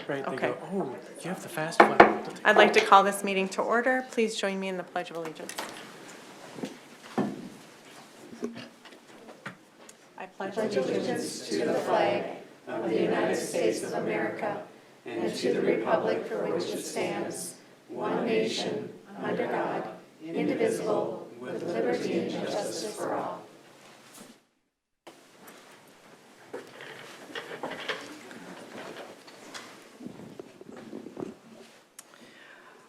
Right, they Okay. go, oh, you have the fast one. I'd like to call this meeting to order. Please join me in the Pledge of Allegiance. I pledge allegiance to the flag of the United States of America and to the republic for which it stands, one nation, under God, indivisible, with liberty and justice for all.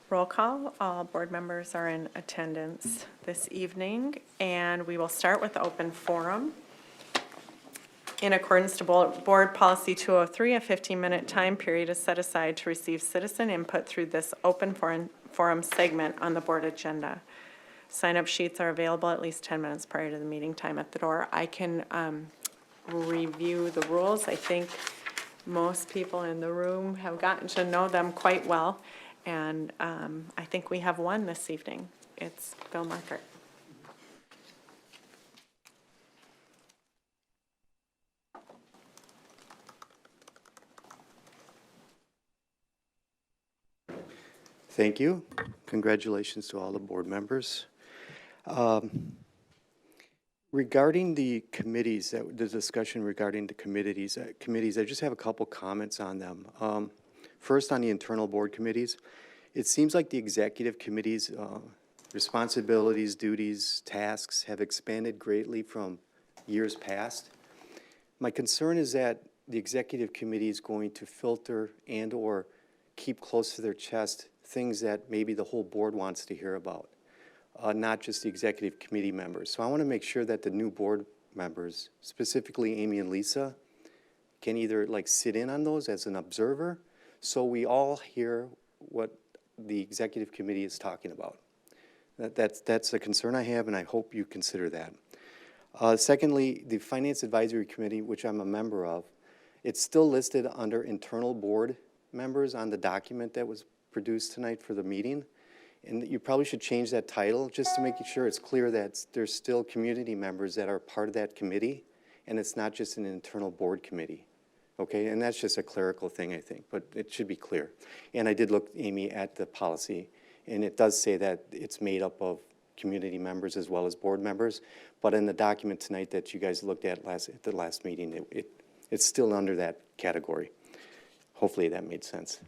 Roll call. All board members are in attendance this evening, and we will start with open forum. In accordance to Board Policy 203, a 15-minute time period is set aside to receive citizen input through this open forum segment on the board agenda. Sign-up sheets are available at least 10 minutes prior to the meeting time at the door. I can review the rules. I think most people in the room have gotten to know them quite well, and I think we have one this evening. It's Bill Markert. Thank you. Congratulations to all the board members. Regarding the committees, the discussion regarding the committees, I just have a couple comments on them. First, on the internal board committees, it seems like the executive committee's responsibilities, duties, tasks have expanded greatly from years past. My concern is that the executive committee is going to filter and/or keep close to their chest things that maybe the whole board wants to hear about, not just the executive committee members. So I want to make sure that the new board members, specifically Amy and Lisa, can either like sit in on those as an observer so we all hear what the executive committee is talking about. That's a concern I have, and I hope you consider that. Secondly, the Finance Advisory Committee, which I'm a member of, it's still listed under internal board members on the document that was produced tonight for the meeting. And you probably should change that title just to make sure it's clear that there's still community members that are part of that committee, and it's not just an internal board committee. Okay, and that's just a clerical thing, I think, but it should be clear. And I did look, Amy, at the policy, and it does say that it's made up of community members as well as board members, but in the document tonight that you guys looked at the last meeting, it's still under that category. Hopefully that made sense.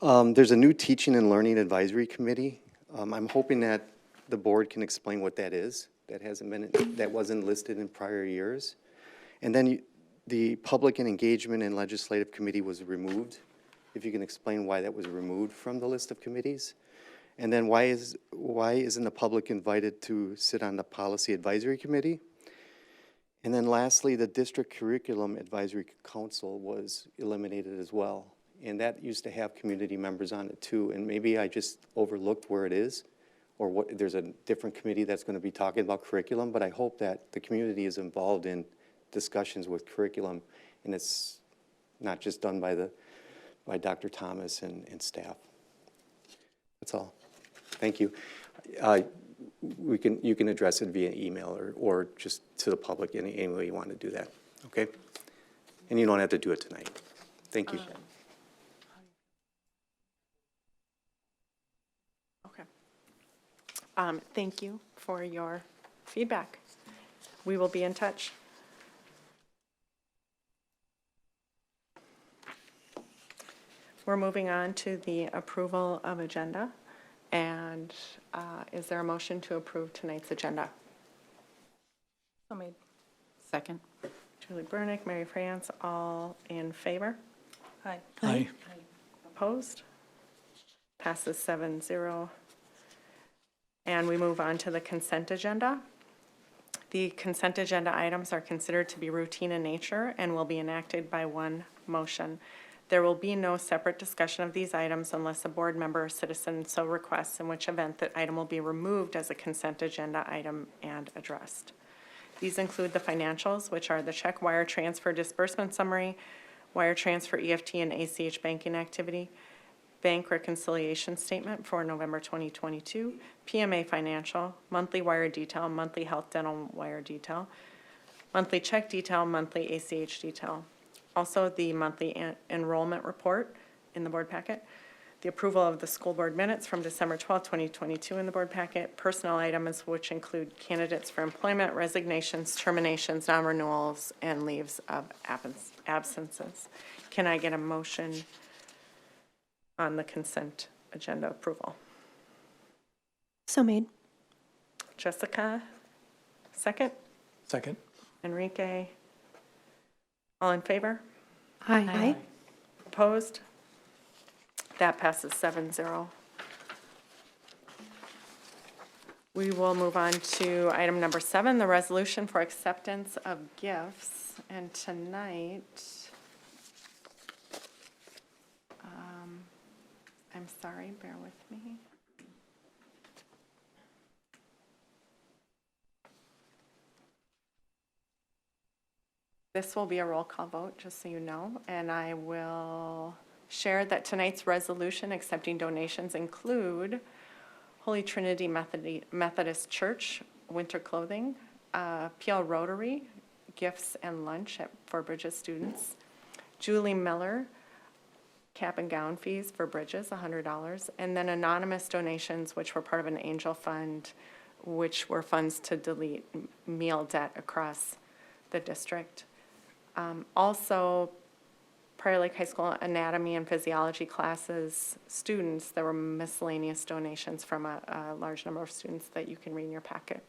There's a new Teaching and Learning Advisory Committee. I'm hoping that the board can explain what that is. That wasn't listed in prior years. And then the Public and Engagement and Legislative Committee was removed. If you can explain why that was removed from the list of committees. And then why isn't the public invited to sit on the Policy Advisory Committee? And then lastly, the District Curriculum Advisory Council was eliminated as well. And that used to have community members on it too. And maybe I just overlooked where it is, or there's a different committee that's going to be talking about curriculum, but I hope that the community is involved in discussions with curriculum, and it's not just done by Dr. Thomas and staff. That's all. Thank you. You can address it via email or just to the public any way you want to do that. Okay? And you don't have to do it tonight. Thank you. Okay. Thank you for your feedback. We will be in touch. We're moving on to the approval of agenda. And is there a motion to approve tonight's agenda? So made. Second. Julie Burnick, Mary France, all in favor? Aye. Aye. Opposed? Passes 7-0. And we move on to the consent agenda. The consent agenda items are considered to be routine in nature and will be enacted by one motion. There will be no separate discussion of these items unless a board member or citizen so requests, in which event that item will be removed as a consent agenda item and addressed. These include the financials, which are the check wire transfer disbursement summary, wire transfer EFT and ACH banking activity, bank reconciliation statement for November 2022, PMA financial, monthly wire detail, monthly health dental wire detail, monthly check detail, monthly ACH detail. Also, the monthly enrollment report in the board packet. The approval of the school board minutes from December 12, 2022 in the board packet. Personnel items which include candidates for employment, resignations, terminations, non-renewals, and leaves of absences. Can I get a motion on the consent agenda approval? So made. Jessica, second. Second. Enrique. All in favor? Aye. Opposed? That passes 7-0. We will move on to item number 7, the resolution for acceptance of gifts. And tonight, I'm sorry, bear with me. This will be a roll call vote, just so you know, and I will share that tonight's resolution accepting donations include Holy Trinity Methodist Church winter clothing, PL Rotary gifts and lunch for Bridges students, Julie Miller cap and gown fees for Bridges, $100, and then anonymous donations, which were part of an angel fund, which were funds to delete meal debt across the district. Also, Prior Lake High School anatomy and physiology classes, students, there were miscellaneous donations from a large number of students that you can read in your packet.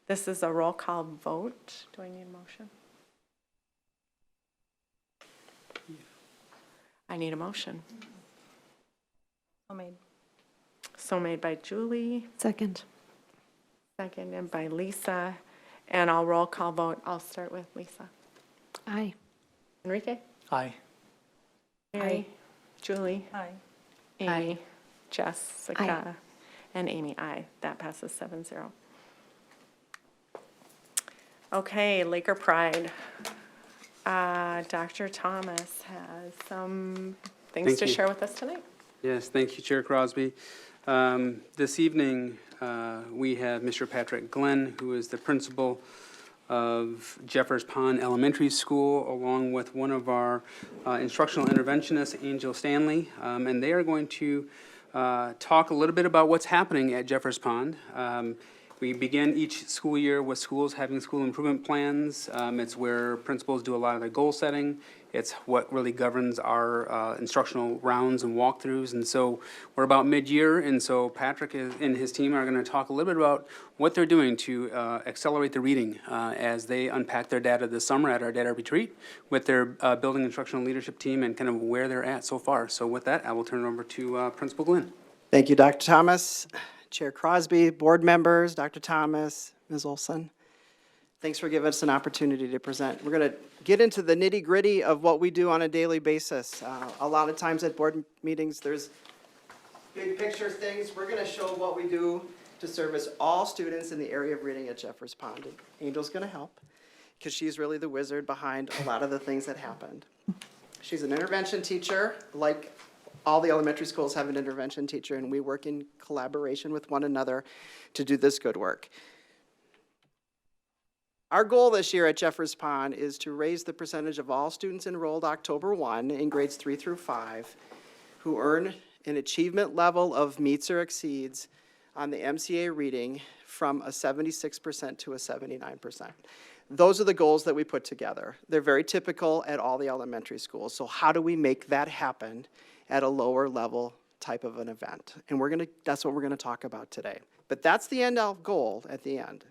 This is a roll call vote. Do I need a motion? I need a motion. So made. So made by Julie, Second. seconded by Lisa, and I'll roll call vote. I'll start with Lisa. Aye. Enrique? Aye. Mary? Julie? Aye. Amy? Jessica? And Amy, aye. That passes 7-0. Okay, Laker Pride. Dr. Thomas has some things Thank to you. share with us tonight. Yes, thank you, Chair Crosby. This evening, we have Mr. Patrick Glenn, who is the principal of Jeffers Pond Elementary School, along with one of our instructional interventionists, Angel Stanley, and they are going to talk a little bit about what's happening at Jeffers Pond. We begin each school year with schools having school improvement plans. It's where principals do a lot of the goal setting. It's what really governs our instructional rounds and walkthroughs. And so we're about mid-year, and so Patrick and his team are going to talk a little bit about what they're doing to accelerate the reading as they unpack their data this summer at our data retreat with their building instructional leadership team and kind of where they're at so far. So with that, I will turn it over to Principal Glenn. Thank you, Dr. Thomas, Chair Crosby, board members, Dr. Thomas, Ms. Olson. Thanks for giving us an opportunity to present. We're going to get into the nitty-gritty of what we do on a daily basis. A lot of times at board meetings, there's big picture things. We're going to show what we do to service all students in the area of reading at Jeffers Pond. And Angel's going to help because she's really the wizard behind a lot of the things that happened. She's an intervention teacher, like all the elementary schools have an intervention teacher, and we work in collaboration with one another to do this good work. Our goal this year at Jeffers Pond is to raise the percentage of all students enrolled October 1 in grades 3 through 5 who earn an achievement level of meets or exceeds on the MCA reading from a 76% to a 79%. Those are the goals that we put together. They're very typical at all the elementary schools. So how do we make that happen at a lower level type of an event? And that's what we're gonna talk about today. But that's the end goal at the end.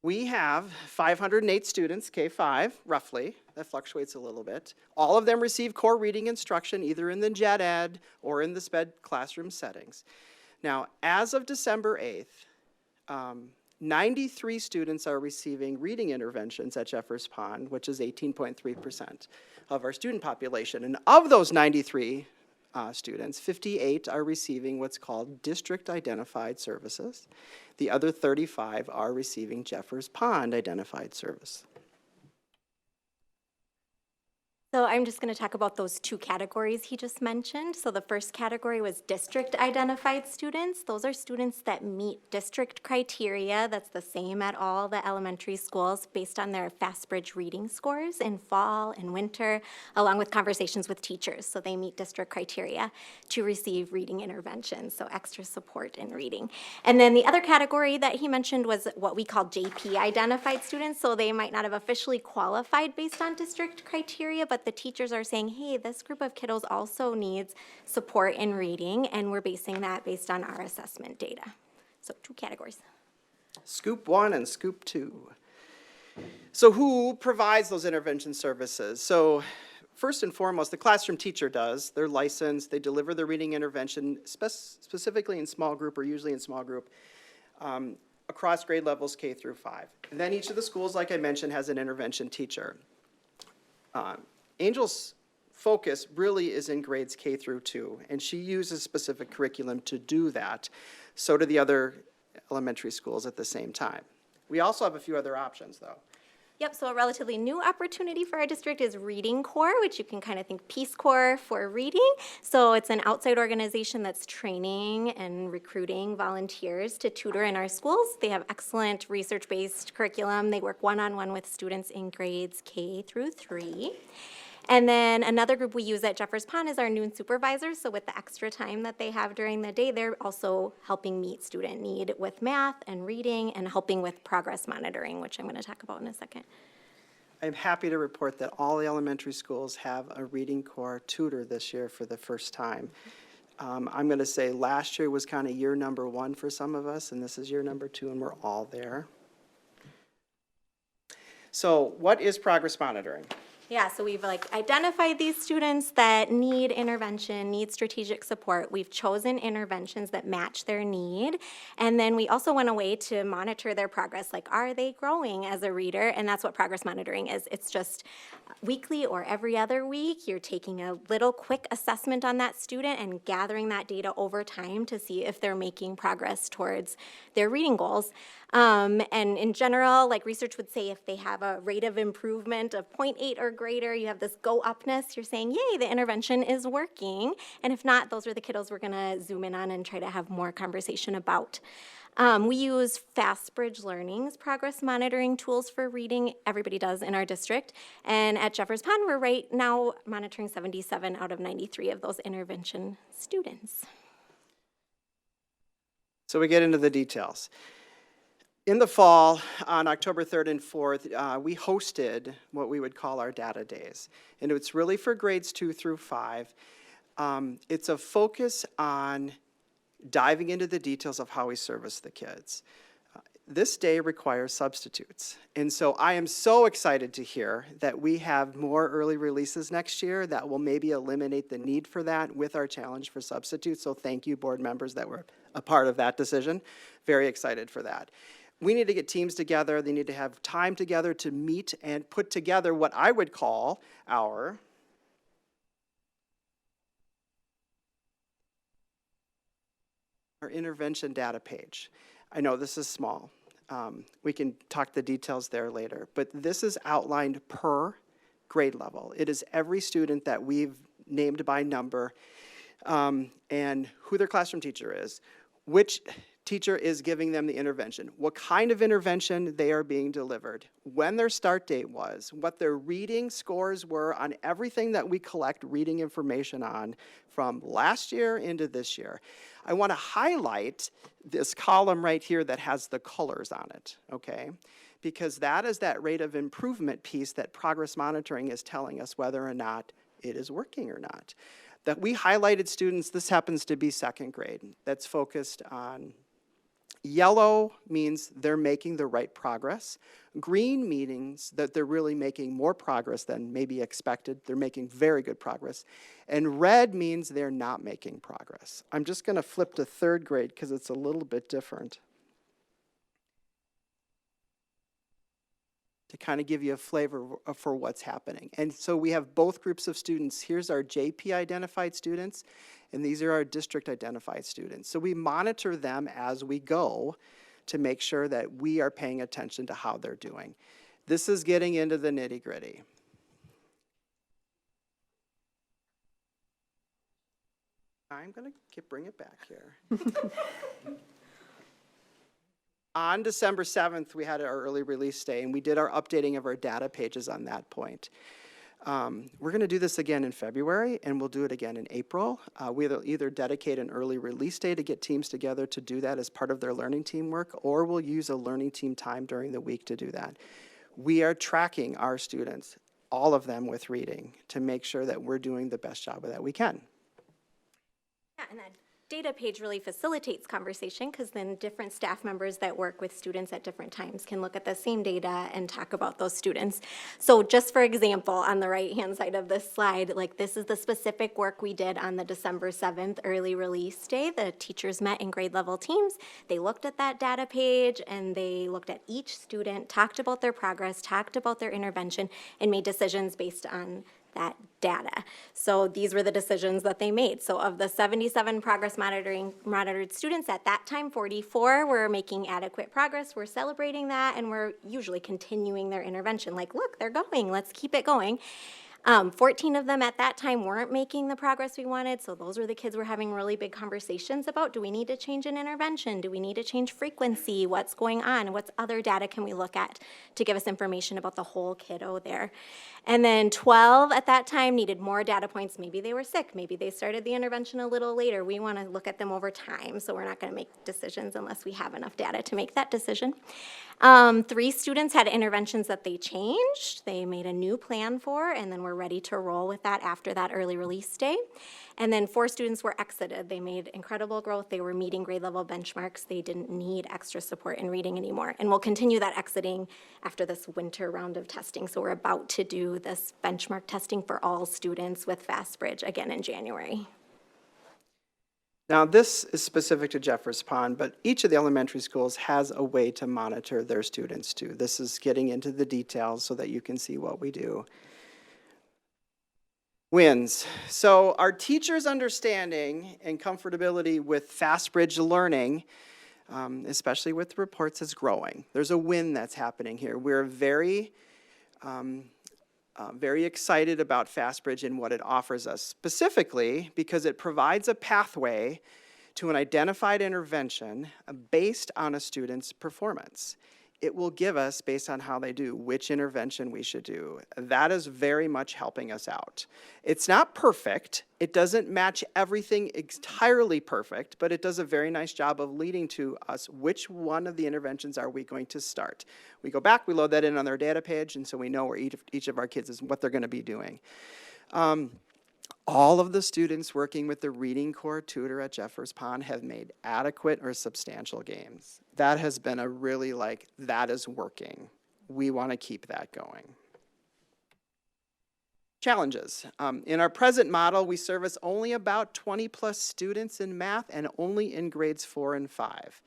We have 508 students, K-5, roughly. That fluctuates a little bit. All of them receive core reading instruction, either in the Gen Ed or in the SPED classroom settings. Now, as of December 8th, 93 students are receiving reading interventions at Jeffers Pond, which is 18.3% of our student population. And of those 93 students, 58 are receiving what's called district-identified services. The other 35 are receiving Jeffers Pond identified service. So I'm just going to talk about those two categories he just mentioned. So the first category was district-identified students. Those are students that meet district criteria. That's the same at all the elementary schools based on their FastBridge reading scores in fall and winter, along with conversations with teachers. So they meet district criteria to receive reading interventions, so extra support in reading. And then the other category that he mentioned was what we call JP-identified students. So they might not have officially qualified based on district criteria, but the teachers are saying, hey, this group of kiddos also needs support in reading, and we're basing that based on our assessment data. So two categories. Scoop 1 and Scoop 2. So who provides those intervention services? So first and foremost, the classroom teacher does. They're licensed. They deliver the reading intervention specifically in small group or usually in small group across grade levels K through 5. And then each of the schools, like I mentioned, has an intervention teacher. Angel's focus really is in grades K through 2, and she uses specific curriculum to do that. So do the other elementary schools at the same time. We also have a few other options, though. Yep, so a relatively new opportunity for our district is Reading Corps, which you can kind of think Peace Corps for reading. So it's an outside organization that's training and recruiting volunteers to tutor in our schools. They have excellent research-based curriculum. They work one-on-one with students in grades K through 3. And then another group we use at Jeffers Pond is our noon supervisors. So with the extra time that they have during the day, they're also helping meet student need with math and reading and helping with progress monitoring, which I'm going to talk about in a second. I'm happy to report that all the elementary schools have a Reading Corps tutor this year for the first time. I'm going to say last year was kind of year number 1 for some of us, and this is year number 2, and we're all there. So what is progress monitoring? Yeah, so we've identified these students that need intervention, need strategic support. We've chosen interventions that match their need. And then we also went away to monitor their progress, like are they growing as a reader? And that's what progress monitoring is. It's just weekly or every other week, you're taking a little quick assessment on that student and gathering that data over time to see if they're making progress towards their reading goals. And in general, like research would say, if they have a rate of improvement of 0.8 or greater, you have this go upness, you're saying, yay, the intervention is working. And if not, those are the kiddos we're gonna zoom in on and try to have more conversation about. We use FastBridge Learning's progress monitoring tools for reading. Everybody does in our district. And at Jeffers Pond, we're right now monitoring 77 out of 93 of those intervention students. So we get into the details. In the fall, on October 3rd and 4th, we hosted what we would call our data days. And it's really for grades 2 through 5. It's a focus on diving into the details of how we service the kids. This day requires substitutes. And so I am so excited to hear that we have more early releases next year that will maybe eliminate the need for that with our challenge for substitutes. So thank you, board members, that were a part of that decision. Very excited for that. We need to get teams together. They need to have time together to meet and put together what I would call our intervention data page. I know this is small. We can talk the details there later, but this is outlined per grade level. It is every student that we've named by number and who their classroom teacher is, which teacher is giving them the intervention, what kind of intervention they are being delivered, when their start date was, what their reading scores were on everything that we collect reading information on from last year into this year. I want to highlight this column right here that has the colors on it, okay? Because that is that rate of improvement piece that progress monitoring is telling us whether or not it is working or not. That we highlighted students, this happens to be second grade, that's focused on yellow means they're making the right progress. Green means that they're really making more progress than maybe expected. They're making very good progress. And red means they're not making progress. I'm just going to flip to third grade because it's a little bit different, to kind of give you a flavor for what's happening. And so we have both groups of students. Here's our JP identified students, and these are our district identified students. So we monitor them as we go to make sure that we are paying attention to how they're doing. This is getting into the nitty-gritty. I'm going to bring it back here. On December 7th, we had our early release day, and we did our updating of our data pages on that point. We're going to do this again in February, and we'll do it again in April. We'll either dedicate an early release day to get teams together to do that as part of their learning team work, or we'll use a learning team time during the week to do that. We are tracking our students, all of them with reading, to make sure that we're doing the best job that we can. Yeah, and that data page really facilitates conversation because then different staff members that work with students at different times can look at the same data and talk about those students. So just for example, on the right-hand side of this slide, like this is the specific work we did on the December 7th early release day. The teachers met in grade level teams. They looked at that data page and they looked at each student, talked about their progress, talked about their intervention, and made decisions based on that data. So these were the decisions that they made. So of the 77 progress monitored students at that time, 44 were making adequate progress. We're celebrating that, and we're usually continuing their intervention. Like, look, they're going, let's keep it going. 14 of them at that time weren't making the progress we wanted, so those were the kids we're having really big conversations about. Do we need to change an intervention? Do we need to change frequency? What's going on? What other data can we look at to give us information about the whole kiddo there? And then 12 at that time needed more data points. Maybe they were sick. Maybe they started the intervention a little later. We want to look at them over time, so we're not going to make decisions unless we have enough data to make that decision. 3 students had interventions that they changed. They made a new plan for, and then we're ready to roll with that after that early release day. And then 4 students were exited. They made incredible growth. They were meeting grade level benchmarks. They didn't need extra support in reading anymore. And we'll continue that exiting after this winter round of testing. So we're about to do this benchmark testing for all students with FastBridge again in January. Now, this is specific to Jeffers Pond, but each of the elementary schools has a way to monitor their students too. This is getting into the details so that you can see what we do. Wins. So our teachers' understanding and comfortability with FastBridge learning, especially with reports, is growing. There's a win that's happening here. We're very excited about FastBridge and what it offers us, specifically because it provides a pathway to an identified intervention based on a student's performance. It will give us, based on how they do, which intervention we should do. That is very much helping us out. It's not perfect. It doesn't match everything entirely perfect, but it does a very nice job of leading to us which one of the interventions are we going to start. We go back, we load that in on their data page, and so we know where each of our kids is, what they're going to be doing. All of the students working with the Reading Core tutor at Jeffers Pond have made adequate or substantial gains. That has been a really that is working. We want to keep that going. Challenges. In our present model, we service only about 20 plus students in math and only in grades 4 and 5.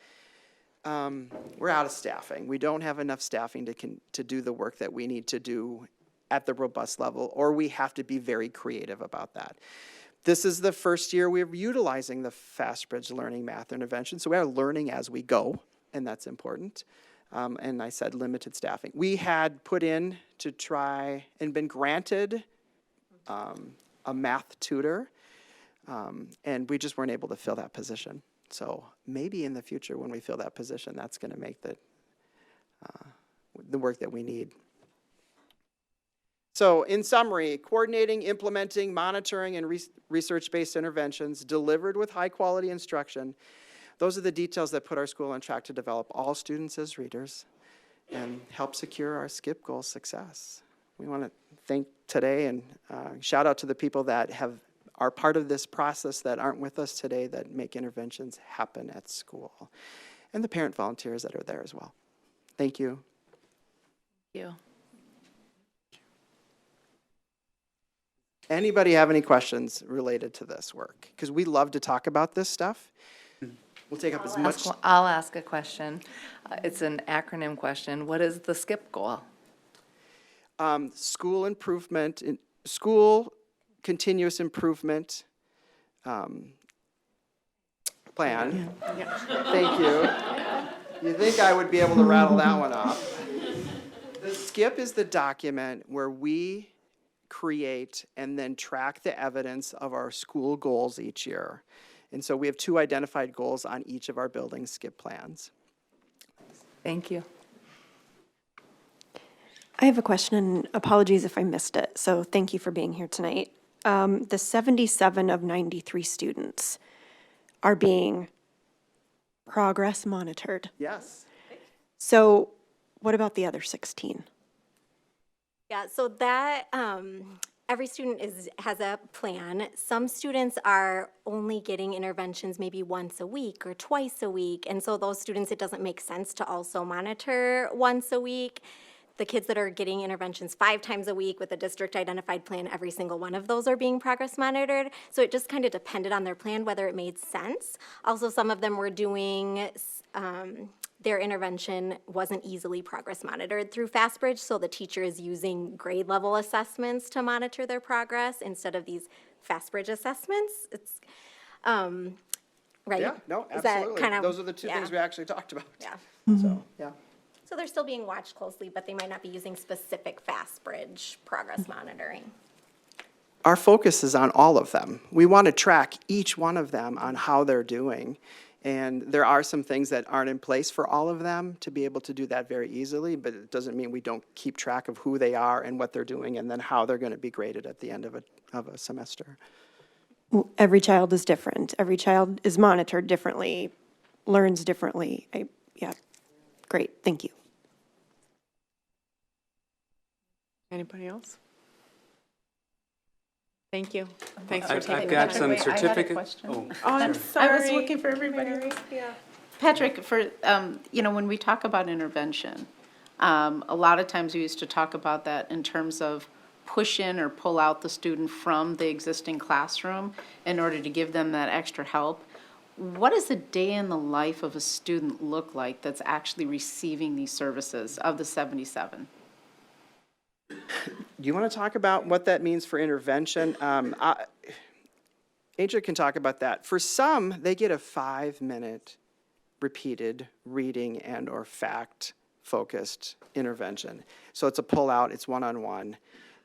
We're out of staffing. We don't have enough staffing to do the work that we need to do at the robust level, or we have to be very creative about that. This is the first year we're utilizing the FastBridge Learning Math Intervention, so we are learning as we go, and that's important. And I said limited staffing. We had put in to try and been granted a math tutor, and we just weren't able to fill that position. So maybe in the future when we fill that position, that's going to make the work that we need. So in summary, coordinating, implementing, monitoring, and research-based interventions delivered with high-quality instruction, those are the details that put our school on track to develop all students as readers and help secure our SCIP goal success. We want to thank today and shout out to the people that are part of this process that aren't with us today that make interventions happen at school, and the parent volunteers that are there as well. Thank you. Thank you. Anybody have any questions related to this work? Because we love to talk about this stuff. We'll take up as much. I'll ask a question. It's an acronym question. What is the SCIP goal? School improvement, school continuous improvement plan. Thank you. You think I would be able to rattle that one off. The SCIP is the document where we create, and then track the evidence of our school goals each year. And so we have 2 identified goals on each of our building skip plans. Thank you. I have a question, and apologies if I missed it, so thank you for being here tonight. The 77 of 93 students are being progress monitored. Yes. So what about the other 16? Yeah, so that, every student has a plan. Some students are only getting interventions maybe once a week or twice a week, and so those students, it doesn't make sense to also monitor once a week. The kids that are getting interventions 5 times a week with a district-identified plan, every single one of those are being progress monitored. So it just kind of depended on their plan, whether it made sense. Also, some of them were doing, their intervention wasn't easily progress monitored through FastBridge, so the teacher is using grade level assessments to monitor their progress instead of these FastBridge assessments. It's, right? Yeah, no, Is that absolutely. kind of- Those are the 2 yeah. things we actually talked about. Yeah. So, yeah. So they're still being watched closely, but they might not be using specific FastBridge progress monitoring. Our focus is on all of them. We want to track each one of them on how they're doing. And there are some things that aren't in place for all of them to be able to do that very easily, but it doesn't mean we don't keep track of who they are and what they're doing and then how they're going to be graded at the end of a semester. Every child is different. Every child is monitored differently, learns differently. Yeah, great, thank you. Anybody else? Thank you. Thanks for I've taking the got time. some Wait, I had a certificate. question. Oh, Oh, I'm sorry. I was looking for everybody. Patrick, for, when we talk about intervention, a lot of times we used to talk about that in terms of push in or pull out the student from the existing classroom in order to give them that extra help. What does a day in the life of a student look like that's actually receiving these services of the 77? Do you want to talk about what that means for intervention? Adria can talk about that. For some, they get a 5-minute repeated reading and/or fact-focused intervention. So it's a pull-out, it's one-on-one.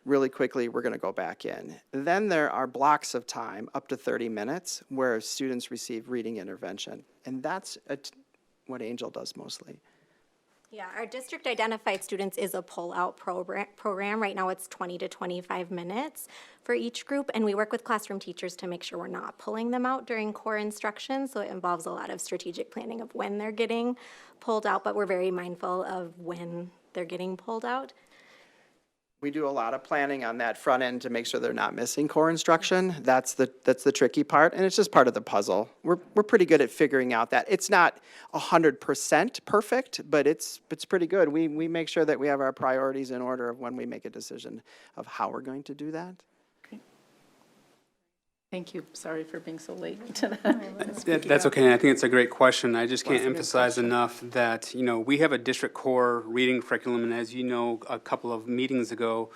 Really quickly, we're going to go back in. Then there are blocks of time, up to 30 minutes, where students receive reading intervention. And that's what Angel does mostly. Yeah, our district-identified students is a pull-out program. Right now, it's 20 to 25 minutes for each group, and we work with classroom teachers to make sure we're not pulling them out during core instruction, so it involves a lot of strategic planning of when they're getting pulled out, but we're very mindful of when they're getting pulled out. We do a lot of planning on that front end to make sure they're not missing core instruction. That's the tricky part, and it's just part of the puzzle. We're pretty good at figuring out that. It's not 100% perfect, but it's pretty good. We make sure that we have our priorities in order of when we make a decision of how we're going to do that. Thank you. Sorry for being so late to that. That's okay. I think it's a great question. I just can't emphasize enough that, we have a district core reading curriculum, and as you know, a couple of meetings ago,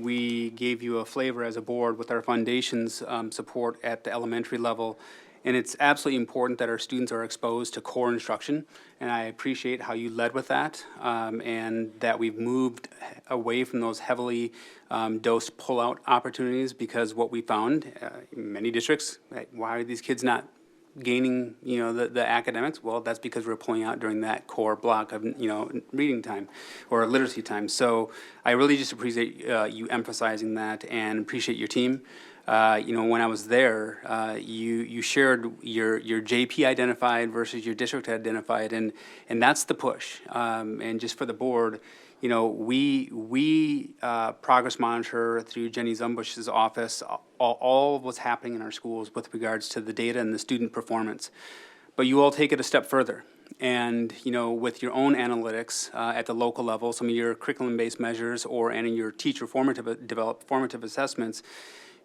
we gave you a flavor as a board with our foundations support at the elementary level. And it's absolutely important that our students are exposed to core instruction, and I appreciate how you led with that, and that we've moved away from those heavily dosed pull-out opportunities, because what we found, in many districts, why are these kids not gaining, the academics? Well, that's because we're pulling out during that core block of, reading time or literacy time. So I really just appreciate you emphasizing that, and appreciate your team. When I was there, you shared your JP identified versus your district identified, and that's the push. And just for the board, we progress monitor through Jenny Zumbush's office all of what's happening in our schools with regards to the data and the student performance. But you all take it a step further. And, with your own analytics at the local level, some of your curriculum-based measures and your teacher developed formative assessments,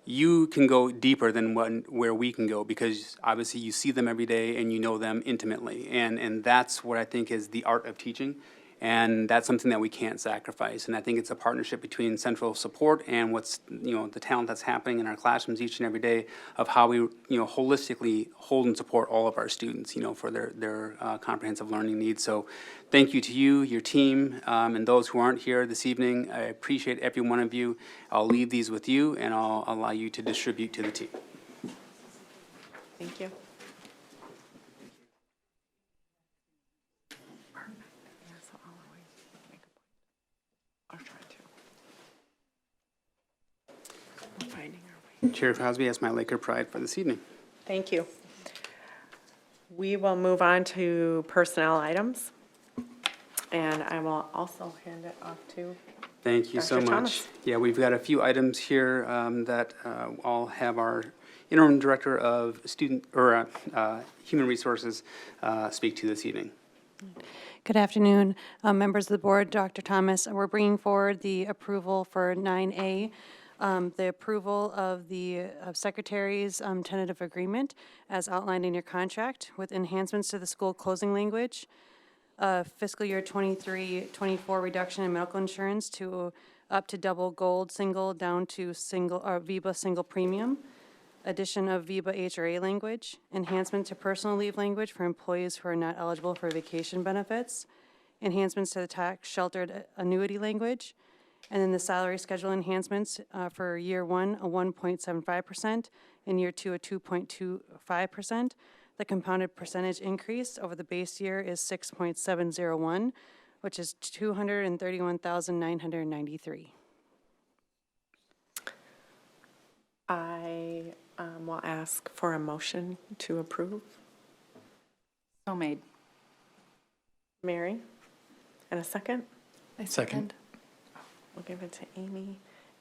you can go deeper than where we can go, because obviously you see them every day and you know them intimately. And that's what I think is the art of teaching. And that's something that we can't sacrifice. And I think it's a partnership between central support and what's, the talent that's happening in our classrooms each and every day of how we, holistically hold and support all of our students, for their comprehensive learning needs. So thank you to you, your team, and those who aren't here this evening. I appreciate every one of you. I'll leave these with you, and I'll allow you to distribute to the team. Thank you. I'll try to. We're finding our way. Chair Crosby has my Laker pride for this evening. Thank you. We will move on to personnel items. And I will also hand it off to, Thank you so Dr. much. Thomas. Yeah, we've got a few items here that I'll have our interim director of human resources speak to this evening. Good afternoon, members of the board, Dr. Thomas. We're bringing forward the approval for 9A, the approval of the secretary's tentative agreement as outlined in your contract with enhancements to the school closing language, fiscal year 23-24 reduction in medical insurance to up to double gold single down to single or VIBA single premium, addition of VIBA HRA language, enhancement to personal leave language for employees who are not eligible for vacation benefits, enhancements to the tax sheltered annuity language, and then the salary schedule enhancements for year one, a 1.75%, and year two, a 2.25%. The compounded percentage increase over the base year is 6.701, which is $231,993. I will ask for a motion to approve. So made. Mary, and a second? Second. We'll give it to Amy.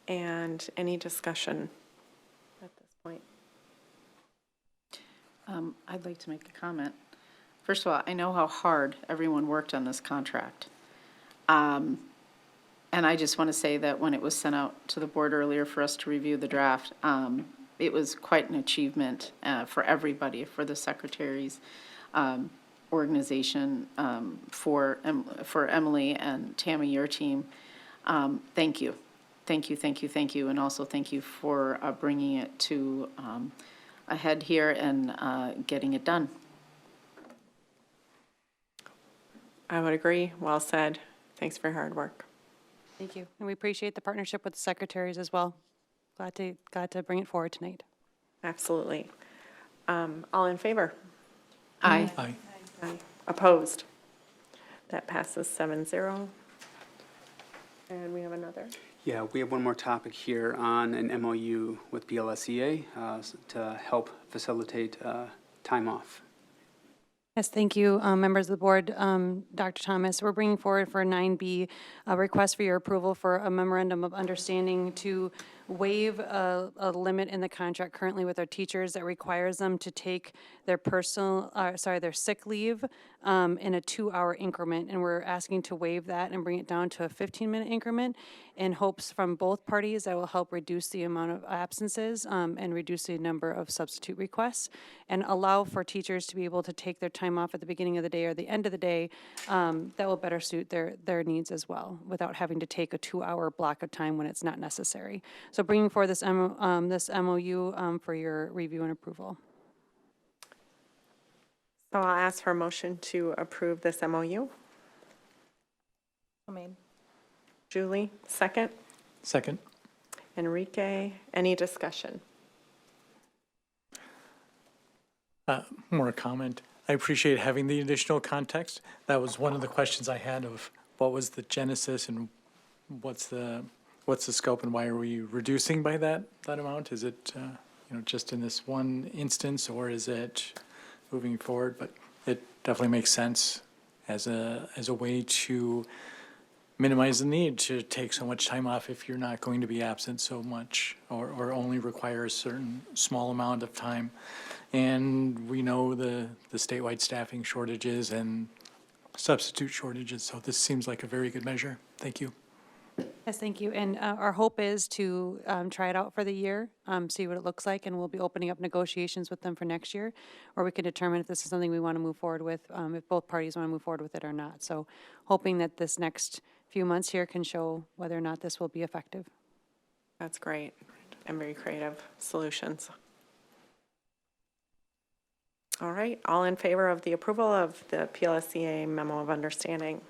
And any discussion at this point? I'd like to make a comment. First of all, I know how hard everyone worked on this contract. And I just want to say that when it was sent out to the board earlier for us to review the draft, it was quite an achievement for everybody, for the secretary's organization, for Emily and Tammy, your team. Thank you. Thank you, thank you, thank you. And also thank you for bringing it to ahead here and getting it done. I would agree. Well said. Thanks for your hard work. Thank you. And we appreciate the partnership with the secretaries as well. Glad to bring it forward tonight. Absolutely. All in favor? Aye. Aye. Aye. Opposed? That passes 7-0. And we have another. Yeah, we have one more topic here on an MOU with BLSEA to help facilitate time off. Yes, thank you, members of the board. Dr. Thomas, we're bringing forward for 9B a request for your approval for a memorandum of understanding to waive a limit in the contract currently with our teachers that requires them to take their their sick leave in a 2-hour increment. And we're asking to waive that and bring it down to a 15-minute increment in hopes from both parties that will help reduce the amount of absences and reduce the number of substitute requests and allow for teachers to be able to take their time off at the beginning of the day or the end of the day that will better suit their needs as well without having to take a 2-hour block of time when it's not necessary. So bringing forward this MOU for your review and approval. So I'll ask for a motion to approve this MOU. Made. Julie, second. Second. Enrique, any discussion? More a comment. I appreciate having the additional context. That was one of the questions I had of what was the genesis and what's the scope and why are we reducing by that amount? Is it, just in this one instance or is it moving forward? But it definitely makes sense as a way to minimize the need to take so much time off if you're not going to be absent so much or only require a certain small amount of time. And we know the statewide staffing shortages and substitute shortages, so this seems like a very good measure. Thank you. Yes, thank you. And our hope is to try it out for the year, see what it looks like, and we'll be opening up negotiations with them for next year, or we can determine if this is something we want to move forward with, if both parties want to move forward with it or not. So hoping that this next few months here can show whether or not this will be effective. That's great, and very creative solutions. All right, all in favor of the approval of the PLSCA memo of understanding?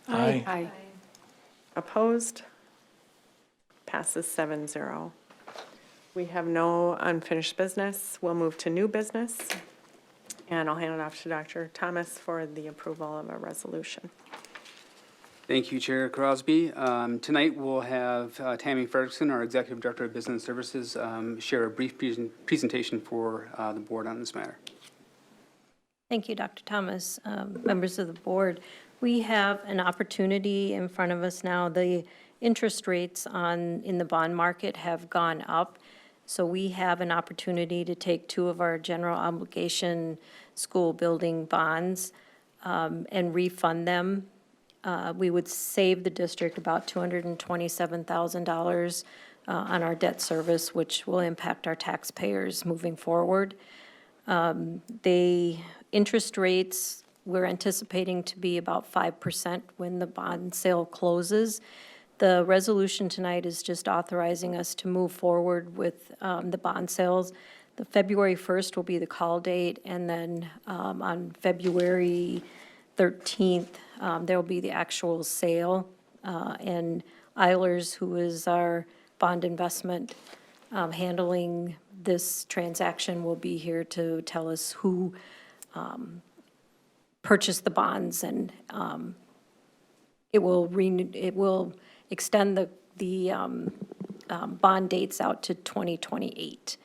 Aye. Opposed? Passes 7-0. We have no unfinished business. We'll move to new business. And I'll hand it off to Dr. Thomas for the approval of a resolution. Thank you, Chair Crosby. Tonight, we'll have Tammy Ferguson, our Executive Director of Business Services, share a brief presentation for the board on this matter. Thank you, Dr. Thomas. Members of the board, we have an opportunity in front of us now. The interest rates in the bond market have gone up, so we have an opportunity to take two of our general obligation school building bonds and refund them. We would save the district about $227,000 on our debt service, which will impact our taxpayers moving forward. The interest rates, we're anticipating to be about 5% when the bond sale closes. The resolution tonight is just authorizing us to move forward with the bond sales. The February 1st will be the call date, and then on February 13th, there will be the actual sale. And Eilers, who is our bond investment handling this transaction, will be here to tell us who purchased the bonds, and it will extend the bond dates out to 2028.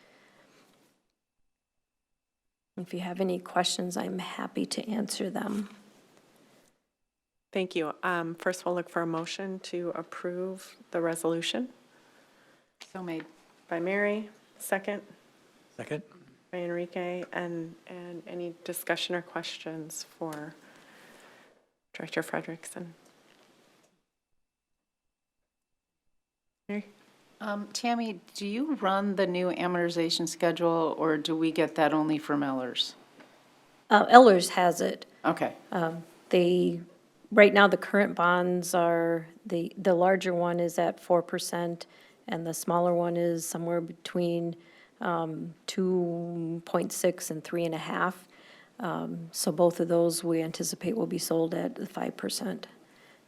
If you have any questions, I'm happy to answer them. Thank you. First, we'll look for a motion to approve the resolution. So made. By Mary, second. Second? By Enrique, and any discussion or questions for Director Frederickson? Mary? Tammy, do you run the new amortization schedule, or do we get that only from Ellers? Ehlers has it. Okay. Right now, the current bonds are, the larger one is at 4%, and the smaller one is somewhere between 2.6 and 3.5. So both of those we anticipate will be sold at the 5%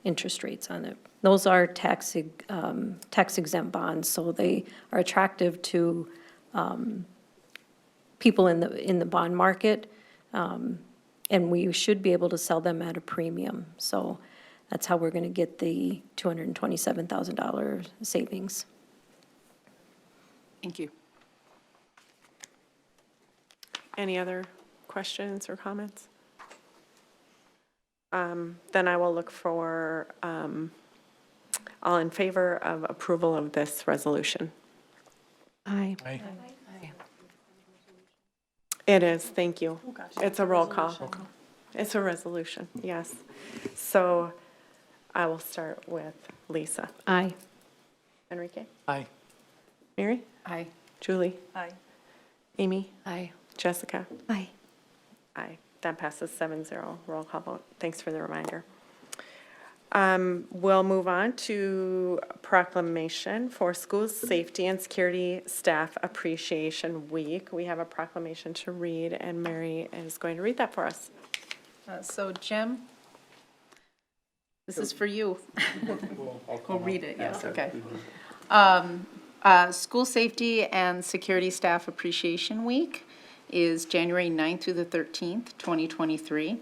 interest rates on it. Those are tax exempt bonds, so they are attractive to people in the bond market, and we should be able to sell them at a premium. So that's how we're going to get the $227,000 savings. Thank you. Any other questions or comments? Then I will look for all in favor of approval of this resolution. Aye. Aye. It is, thank you. It's a roll call. It's a resolution, yes. So I will start with Lisa. Aye. Enrique? Aye. Mary? Aye. Julie? Aye. Amy? Aye. Jessica? Aye. Aye. That passes 7-0. Roll call vote. Thanks for the reminder. We'll move on to proclamation for School Safety and Security Staff Appreciation Week. We have a proclamation to read, and Mary is going to read that for us. So Jim, this is for you. We'll read it, yes, okay. School Safety and Security Staff Appreciation Week is January 9th through the 13th, 2023.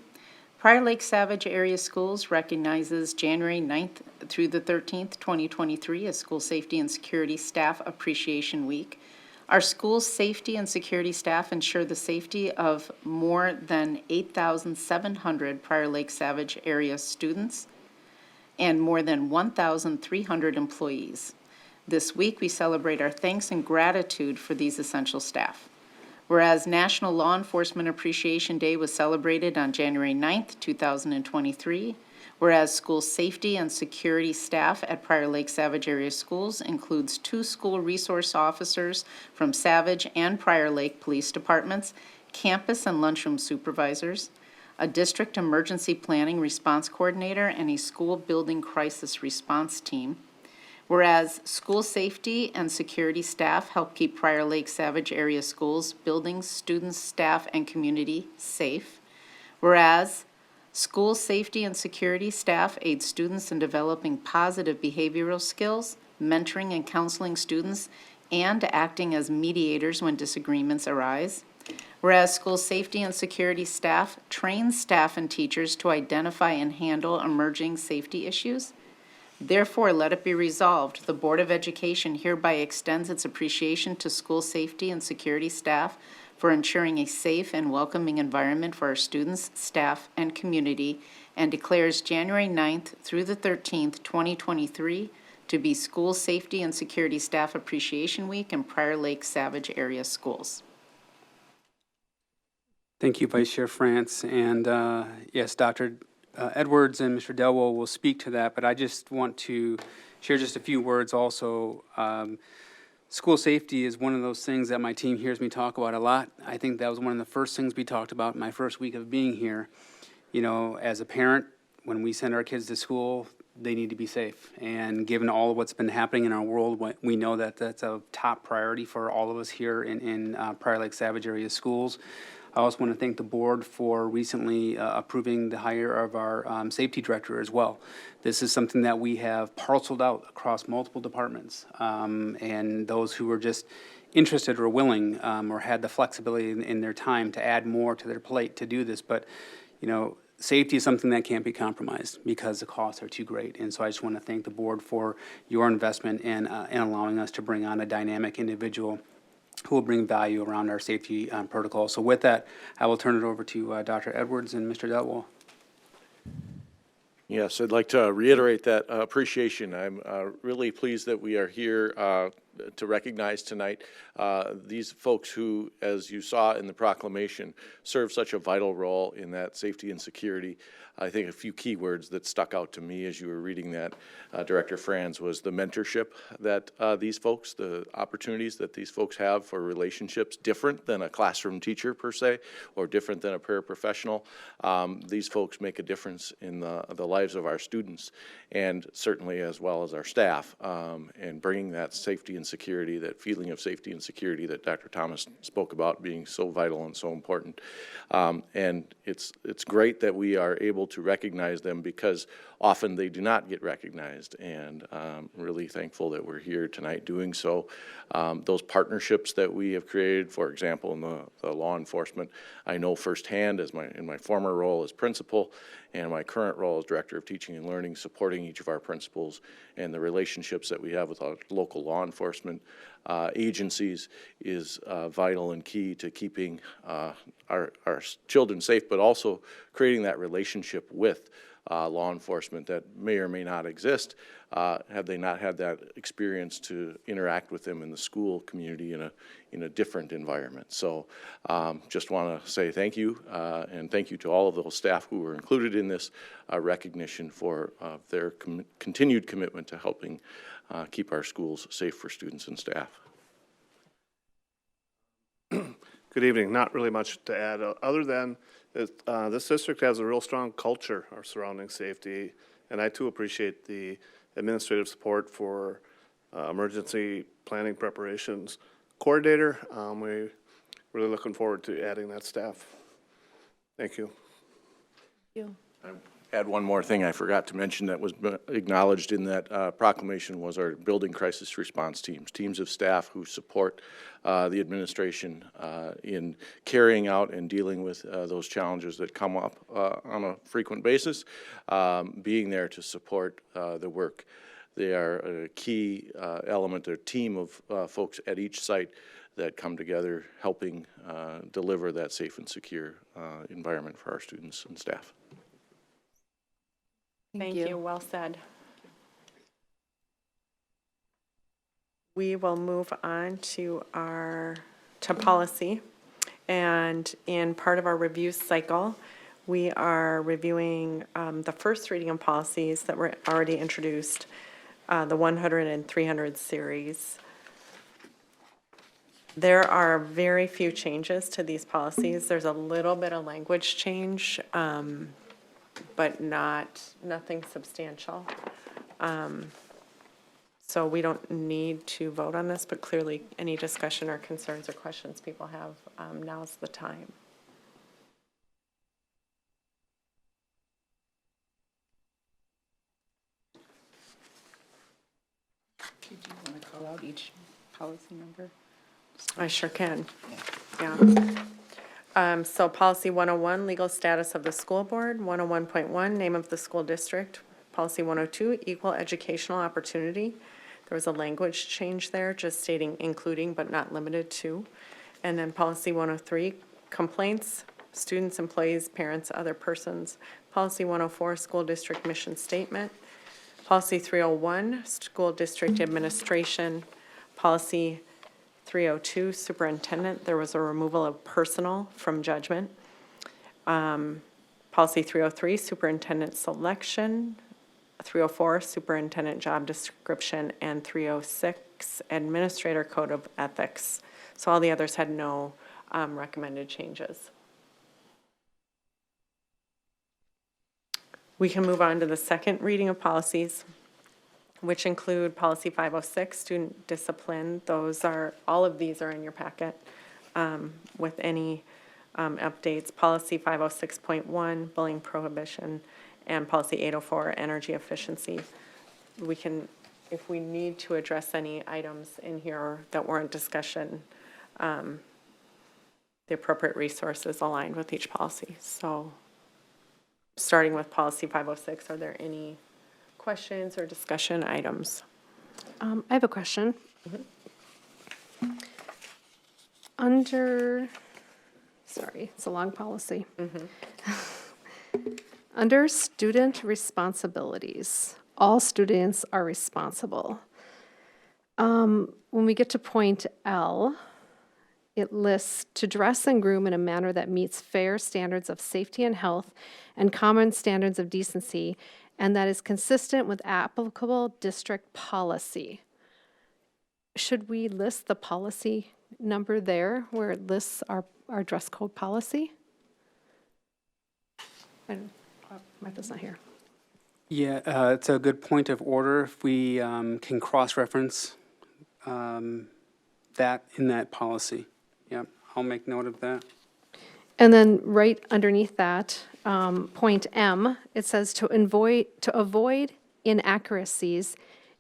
Prior Lake Savage Area Schools recognizes January 9th through the 13th, 2023 as School Safety and Security Staff Appreciation Week. Our school safety and security staff ensure the safety of more than 8,700 Prior Lake Savage area students and more than 1,300 employees. This week, we celebrate our thanks and gratitude for these essential staff. Whereas National Law Enforcement Appreciation Day was celebrated on January 9th, 2023, Whereas school safety and security staff at Prior Lake Savage Area Schools includes 2 school resource officers from Savage and Prior Lake Police Departments, campus and lunchroom supervisors, a district emergency planning response coordinator, and a school building crisis response team. Whereas school safety and security staff help keep Prior Lake Savage Area Schools, buildings, students, staff, and community safe. Whereas school safety and security staff aid students in developing positive behavioral skills, mentoring and counseling students, and acting as mediators when disagreements arise. Whereas school safety and security staff trains staff and teachers to identify and handle emerging safety issues. Therefore, let it be resolved, the Board of Education hereby extends its appreciation to school safety and security staff for ensuring a safe and welcoming environment for our students, staff, and community, and declares January 9th through the 13th, 2023, to be School Safety and Security Staff Appreciation Week in Prior Lake Savage Area Schools. Thank you, Vice Chair France. And yes, Dr. Edwards and Mr. Delwell will speak to that, but I just want to share just a few words also. School safety is one of those things that my team hears me talk about a lot. I think that was one of the first things we talked about in my first week of being here. You know, as a parent, when we send our kids to school, they need to be safe. And given all of what's been happening in our world, we know that that's a top priority for all of us here in Prior Lake Savage Area Schools. I also want to thank the board for recently approving the hire of our safety director as well. This is something that we have parceled out across multiple departments, and those who were just interested or willing or had the flexibility in their time to add more to their plate to do this. But, you know, safety is something that can't be compromised because the costs are too great. And so I just want to thank the board for your investment in allowing us to bring on a dynamic individual who will bring value around our safety protocol. So with that, I will turn it over to Dr. Edwards and Mr. Delwell. Yes, I'd like to reiterate that appreciation. I'm really pleased that we are here to recognize tonight these folks who, as you saw in the proclamation, serve such a vital role in that safety and security. I think a few key words that stuck out to me as you were reading that, Director Franz, was the mentorship that these folks, the opportunities that these folks have for relationships different than a classroom teacher per se, or different than a paraprofessional. These folks make a difference in the lives of our students, and certainly as well as our staff, and bringing that safety and security, that feeling of safety and security that Dr. Thomas spoke about being so vital and so important. And it's great that we are able to recognize them because often they do not get recognized, and I'm really thankful that we're here tonight doing so. Those partnerships that we have created, for example, in the law enforcement, I know firsthand in my former role as principal and my current role as Director of Teaching and Learning, supporting each of our principals and the relationships that we have with our local law enforcement agencies is vital and key to keeping our children safe, but also creating that relationship with law enforcement that may or may not exist have they not had that experience to interact with them in the school community in a different environment. So just want to say thank you, and thank you to all of those staff who were included in this recognition for their continued commitment to helping keep our schools safe for students and staff. Good evening. Not really much to add other than that this district has a real strong culture surrounding safety, and I too appreciate the administrative support for emergency planning preparations coordinator. We're really looking forward to adding that staff. Thank you. Thank you. Add one more thing I forgot to mention that was acknowledged in that proclamation was our building crisis response teams of staff who support the administration in carrying out and dealing with those challenges that come up on a frequent basis, being there to support the work. They are a key element, a team of folks at each site that come together helping deliver that safe and secure environment for our students and staff. Thank you. Well said. We will move on to policy. And in part of our review cycle, We are reviewing the first reading of policies that were already introduced, the 100 and 300 series. There are very few changes to these policies. There's a little bit of language change, but nothing substantial. So we don't need to vote on this, but clearly any discussion or concerns or questions people have, now's the time. Did you want to call out each policy number? I sure can, yeah. So policy 101, legal status of the school board, 101.1, name of the school district, policy 102, equal educational opportunity. There was a language change there, just stating including but not limited to. And then policy 103, complaints, students, employees, parents, other persons. Policy 104, school district mission statement. Policy 301, school district administration. Policy 302, superintendent, there was a removal of personal from judgment. Policy 303, superintendent selection. 304, superintendent job description, and 306, administrator code of ethics. So all the others had no recommended changes. We can move on to the second reading of policies, which include policy 506, student discipline. All of these are in your packet with any updates. Policy 506.1, bullying prohibition, and policy 804, energy efficiency. We can, if we need to address any items in here that weren't discussion, the appropriate resources aligned with each policy. So starting with policy 506, are there any questions or discussion items? I have a question. Under, sorry, it's a long policy. Under student responsibilities, all students are responsible. When we get to point L, it lists to dress and groom in a manner that meets fair standards of safety and health and common standards of decency, and that is consistent with applicable district policy. Should we list the policy number there where it lists our dress code policy? Martha's not here. Yeah, it's a good point of order. If we can cross-reference that in that policy. Yep, I'll make note of that. And then right underneath that, point M, it says to avoid inaccuracies,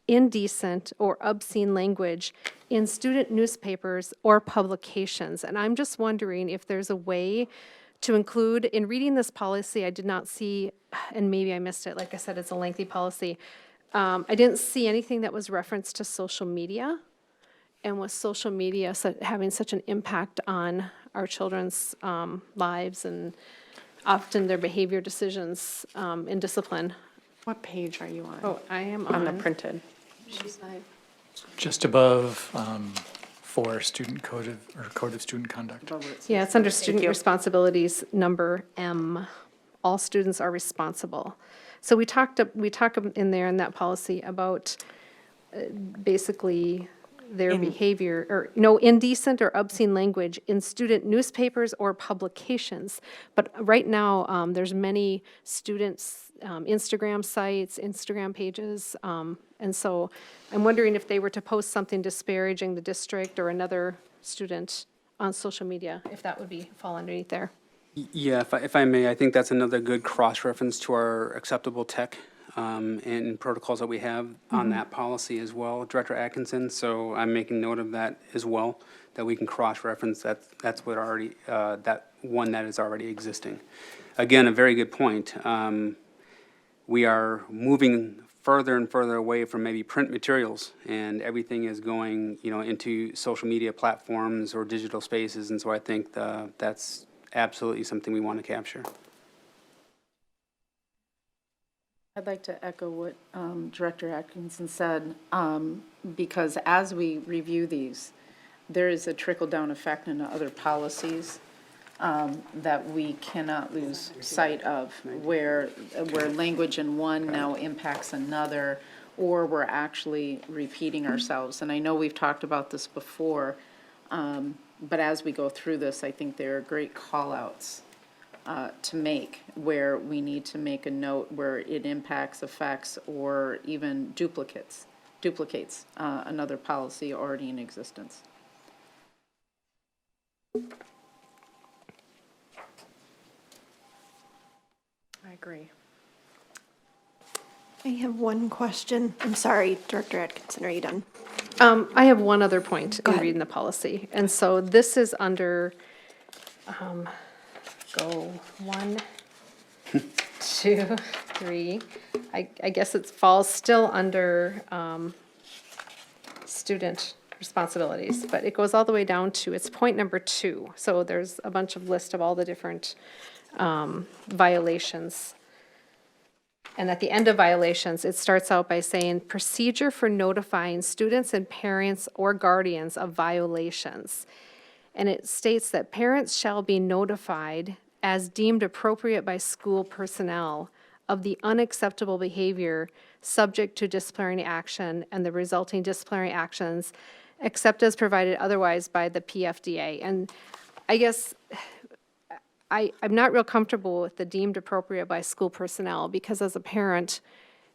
indecent or obscene language in student newspapers or publications. And I'm just wondering if there's a way to include, in reading this policy, I did not see, and maybe I missed it, like I said, it's a lengthy policy. I didn't see anything that was referenced to social media. And with social media having such an impact on our children's lives and often their behavior decisions in discipline. What page are you on? Oh, I am On the printed. Just above for student code of student conduct. Yeah, it's under student you. responsibilities, number M. All students are responsible. So we talk in there in that policy about basically their behavior, or no indecent or obscene language in student newspapers or publications. But right now, there's many students' Instagram sites, Instagram pages, and so I'm wondering if they were to post something disparaging the district or another student on social media, if that would fall underneath there. Yeah, if I may, I think that's another good cross-reference to our acceptable tech and protocols that we have on that policy as well, Director Atkinson. So I'm making note of that as well, that we can cross-reference that's what already, that one that is already existing. Again, a very good point. We are moving further and further away from maybe print materials, and everything is going, into social media platforms or digital spaces, and so I think that's absolutely something we want to capture. I'd like to echo what Director Atkinson said, because as we review these, there is a trickle-down effect into other policies. that we cannot lose sight of, where language in one now impacts another, or we're actually repeating ourselves. And I know we've talked about this before, but as we go through this, I think there are great call-outs to make, where we need to make a note where it impacts, affects, or even duplicates another policy already in existence. I agree. I have one question. I'm sorry, Director Atkinson, are you done? I have one other point in ahead. reading the policy. And so this is under, go 1, 2, 3. I guess it falls still under student responsibilities, but it goes all the way down to, it's point number 2. So there's a bunch of list of all the different violations. And at the end of violations, it starts out by saying, procedure for notifying students and parents or guardians of violations. And it states that parents shall be notified as deemed appropriate by school personnel of the unacceptable behavior subject to disciplinary action and the resulting disciplinary actions, except as provided otherwise by the PFDA. And I guess I'm not real comfortable with the deemed appropriate by school personnel, because as a parent,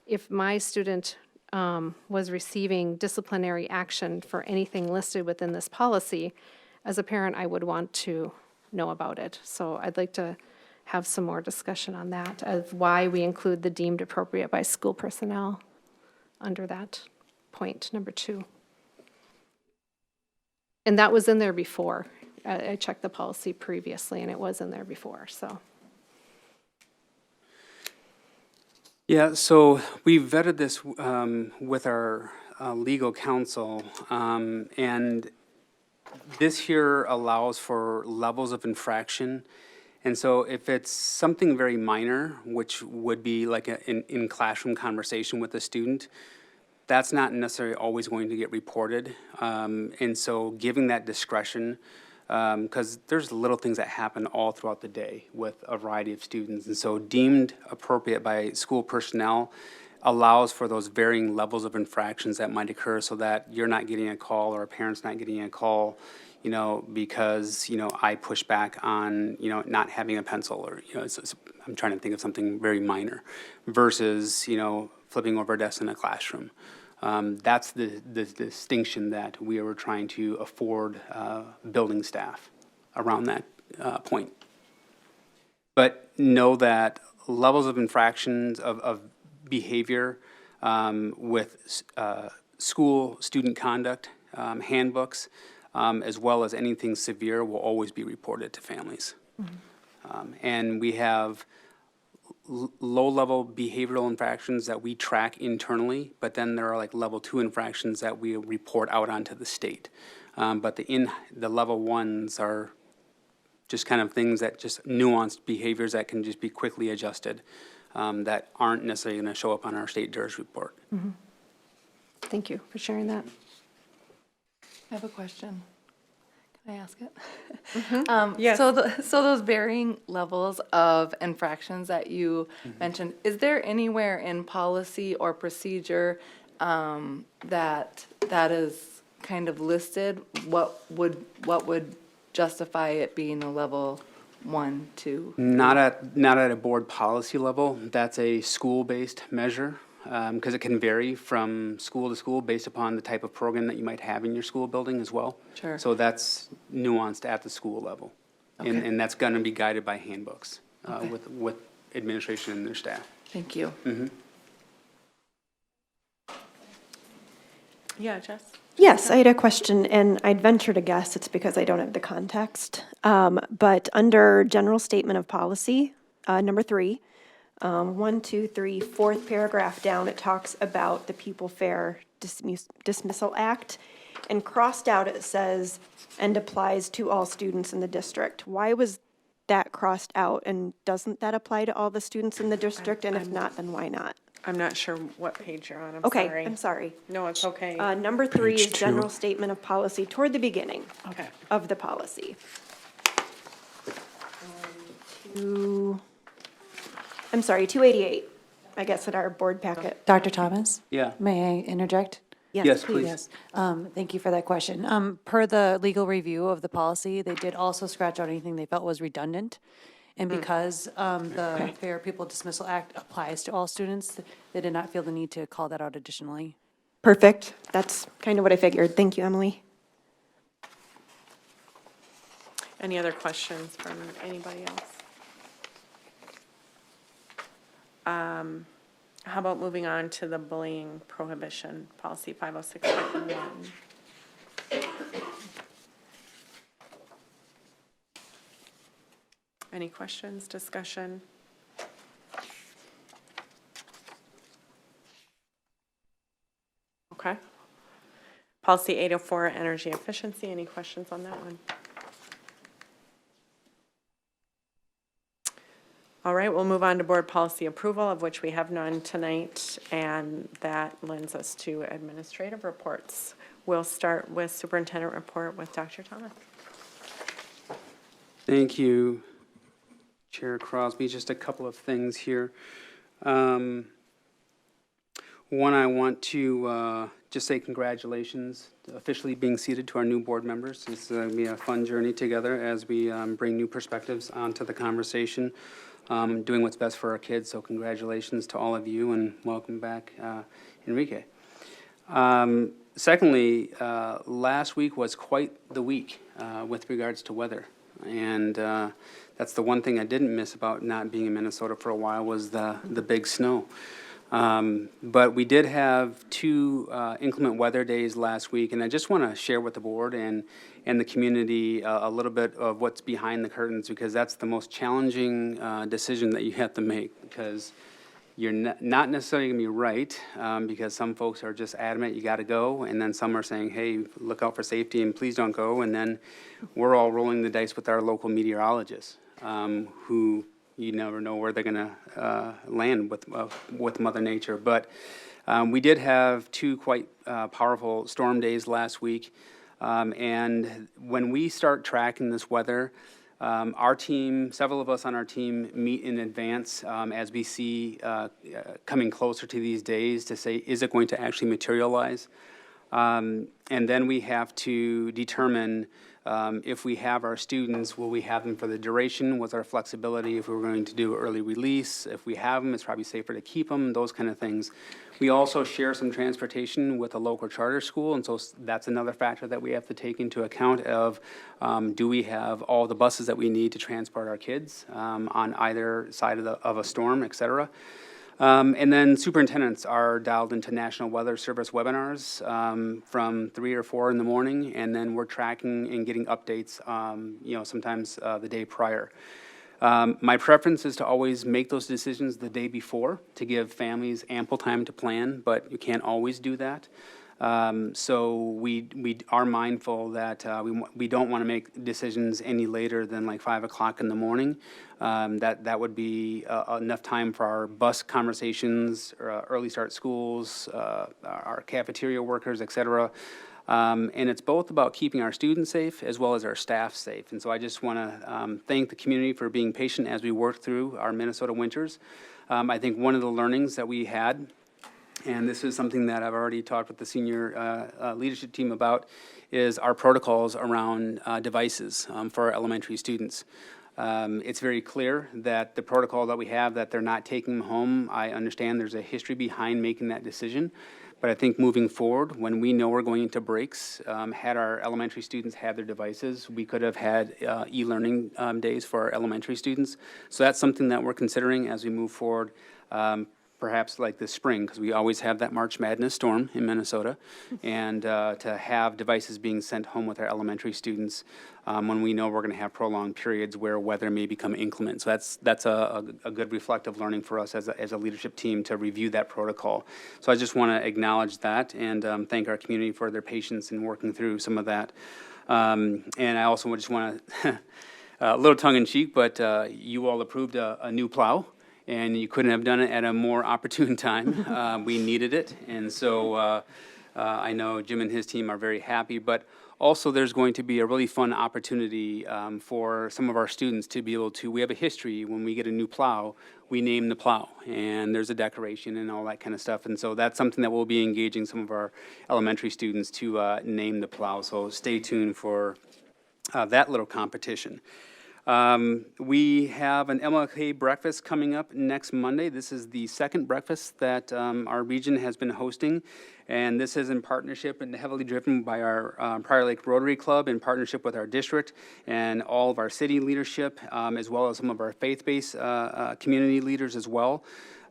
if my student was receiving disciplinary action for anything listed within this policy, as a parent, I would want to know about it. So I'd like to have some more discussion on that, of why we include the deemed appropriate by school personnel under that point, number 2. And that was in there before. I checked the policy previously, and it was in there before, so. Yeah, so we vetted this with our legal counsel, and this here allows for levels of infraction. And so if it's something very minor, which would be like an in-classroom conversation with a student, that's not necessarily always going to get reported. And so giving that discretion, because there's little things that happen all throughout the day with a variety of students. And so deemed appropriate by school personnel allows for those varying levels of infractions that might occur, so that you're not getting a call or a parent's not getting a call, because, I push back on, not having a pencil, or, I'm trying to think of something very minor, versus, flipping over a desk in a classroom. That's the distinction that we were trying to afford building staff around that point. But know that levels of infractions of behavior with school student conduct handbooks, as well as anything severe, will always be reported to families. And we have low-level behavioral infractions that we track internally, but then there are like level 2 infractions that we report out onto the state. But the level 1s are just kind of things that just nuanced behaviors that can just be quickly adjusted, that aren't necessarily going to show up on our state DERS report. Thank you for sharing that. I have a question. Can I ask it? Yes. So those varying levels of infractions that you mentioned, is there anywhere in policy or procedure that is kind of listed? What would justify it being a level 1, 2? Not at a board policy level. That's a school-based measure, because it can vary from school to school based upon the type of program that you might have in your school building as well. Sure. So that's nuanced at the school level. Okay. And that's going to be guided by handbooks with administration and their staff. Thank you. Yeah, Jess? Yes, I had a question, and I'd venture to guess it's because I don't have the context. But under general statement of policy, number 3, 1, 2, 3, fourth paragraph down, it talks about the People Fair Dismissal Act. And crossed out, it says, and applies to all students in the district. Why was that crossed out? And doesn't that apply to all the students in the district? And if not, then why not? I'm not sure what page you're on, I'm Okay, sorry. I'm sorry. No, it's okay. Number 3 is Page 2. general statement of policy toward the beginning Okay. of the policy. I'm sorry, 288, I guess, in our board packet. Dr. Thomas? Yeah. May I interject? Yes, please. Yes, thank you for that question. Per the legal review of the policy, they did also scratch out anything they felt was redundant. And because the Fair Pupil Dismissal Act applies to all students, they did not feel the need to call that out additionally. Perfect. That's kind of what I figured. Thank you, Emily. Any other questions from anybody else? How about moving on to the bullying prohibition, policy 506.1? Any questions, discussion? Okay. Policy 804, energy efficiency, any questions on that one? All right, we'll move on to board policy approval, of which we have none tonight, and that lends us to administrative reports. We'll start with superintendent report with Dr. Thomas. Thank you, Chair Crosby. Just a couple of things here. One, I want to just say congratulations to officially being seated to our new board members. It's going to be a fun journey together as we bring new perspectives onto the conversation, doing what's best for our kids. So congratulations to all of you, and welcome back, Enrique. Secondly, last week was quite the week with regards to weather. And that's the one thing I didn't miss about not being in Minnesota for a while was the big snow. But we did have 2 inclement weather days last week, and I just want to share with the board and the community a little bit of what's behind the curtains, because that's the most challenging decision that you have to make, because you're not necessarily going to be right, because some folks are just adamant you got to go, and then some are saying, hey, look out for safety and please don't go, and then we're all rolling the dice with our local meteorologists, who you never know where they're going to land with Mother Nature. But we did have 2 quite powerful storm days last week, and when we start tracking this weather, our team, several of us on our team, meet in advance as we see coming closer to these days to say, is it going to actually materialize? And then we have to determine if we have our students, will we have them for the duration? What's our flexibility if we're going to do early release? If we have them, it's probably safer to keep them, those kind of things. We also share some transportation with a local charter school, and so that's another factor that we have to take into account of, do we have all the buses that we need to transport our kids on either side of a storm, et cetera. And then superintendents are dialed into National Weather Service webinars from 3 or 4 in the morning, and then we're tracking and getting updates, sometimes the day prior. My preference is to always make those decisions the day before to give families ample time to plan, but you can't always do that. So we are mindful that we don't want to make decisions any later than like 5 o'clock in the morning. That would be enough time for our bus conversations, early start schools, our cafeteria workers, et cetera. And it's both about keeping our students safe as well as our staff safe. And so I just want to thank the community for being patient as we work through our Minnesota winters. I think one of the learnings that we had, and this is something that I've already talked with the senior leadership team about, is our protocols around devices for our elementary students. It's very clear that the protocol that we have, that they're not taking them home. I understand there's a history behind making that decision. But I think moving forward, when we know we're going into breaks, had our elementary students had their devices, we could have had e-learning days for our elementary students. So that's something that we're considering as we move forward, perhaps like this spring, because we always have that March Madness storm in Minnesota, and to have devices being sent home with our elementary students when we know we're going to have prolonged periods where weather may become inclement. So that's a good reflective learning for us as a leadership team to review that protocol. So I just want to acknowledge that and thank our community for their patience in working through some of that. And I also just want to, a little tongue-in-cheek, but you all approved a new plow, and you couldn't have done it at a more opportune time. We needed it, and so I know Jim and his team are very happy, but Also, there's going to be a really fun opportunity for some of our students to be able to, we have a history, when we get a new plow, we name the plow, and there's a decoration and all that kind of stuff. And so that's something that we'll be engaging some of our elementary students to name the plow. So stay tuned for that little competition. We have an MLK breakfast coming up next Monday. This is the second breakfast that our region has been hosting, and this is in partnership and heavily driven by our Prior Lake Rotary Club in partnership with our district and all of our city leadership, as well as some of our faith-based community leaders as well.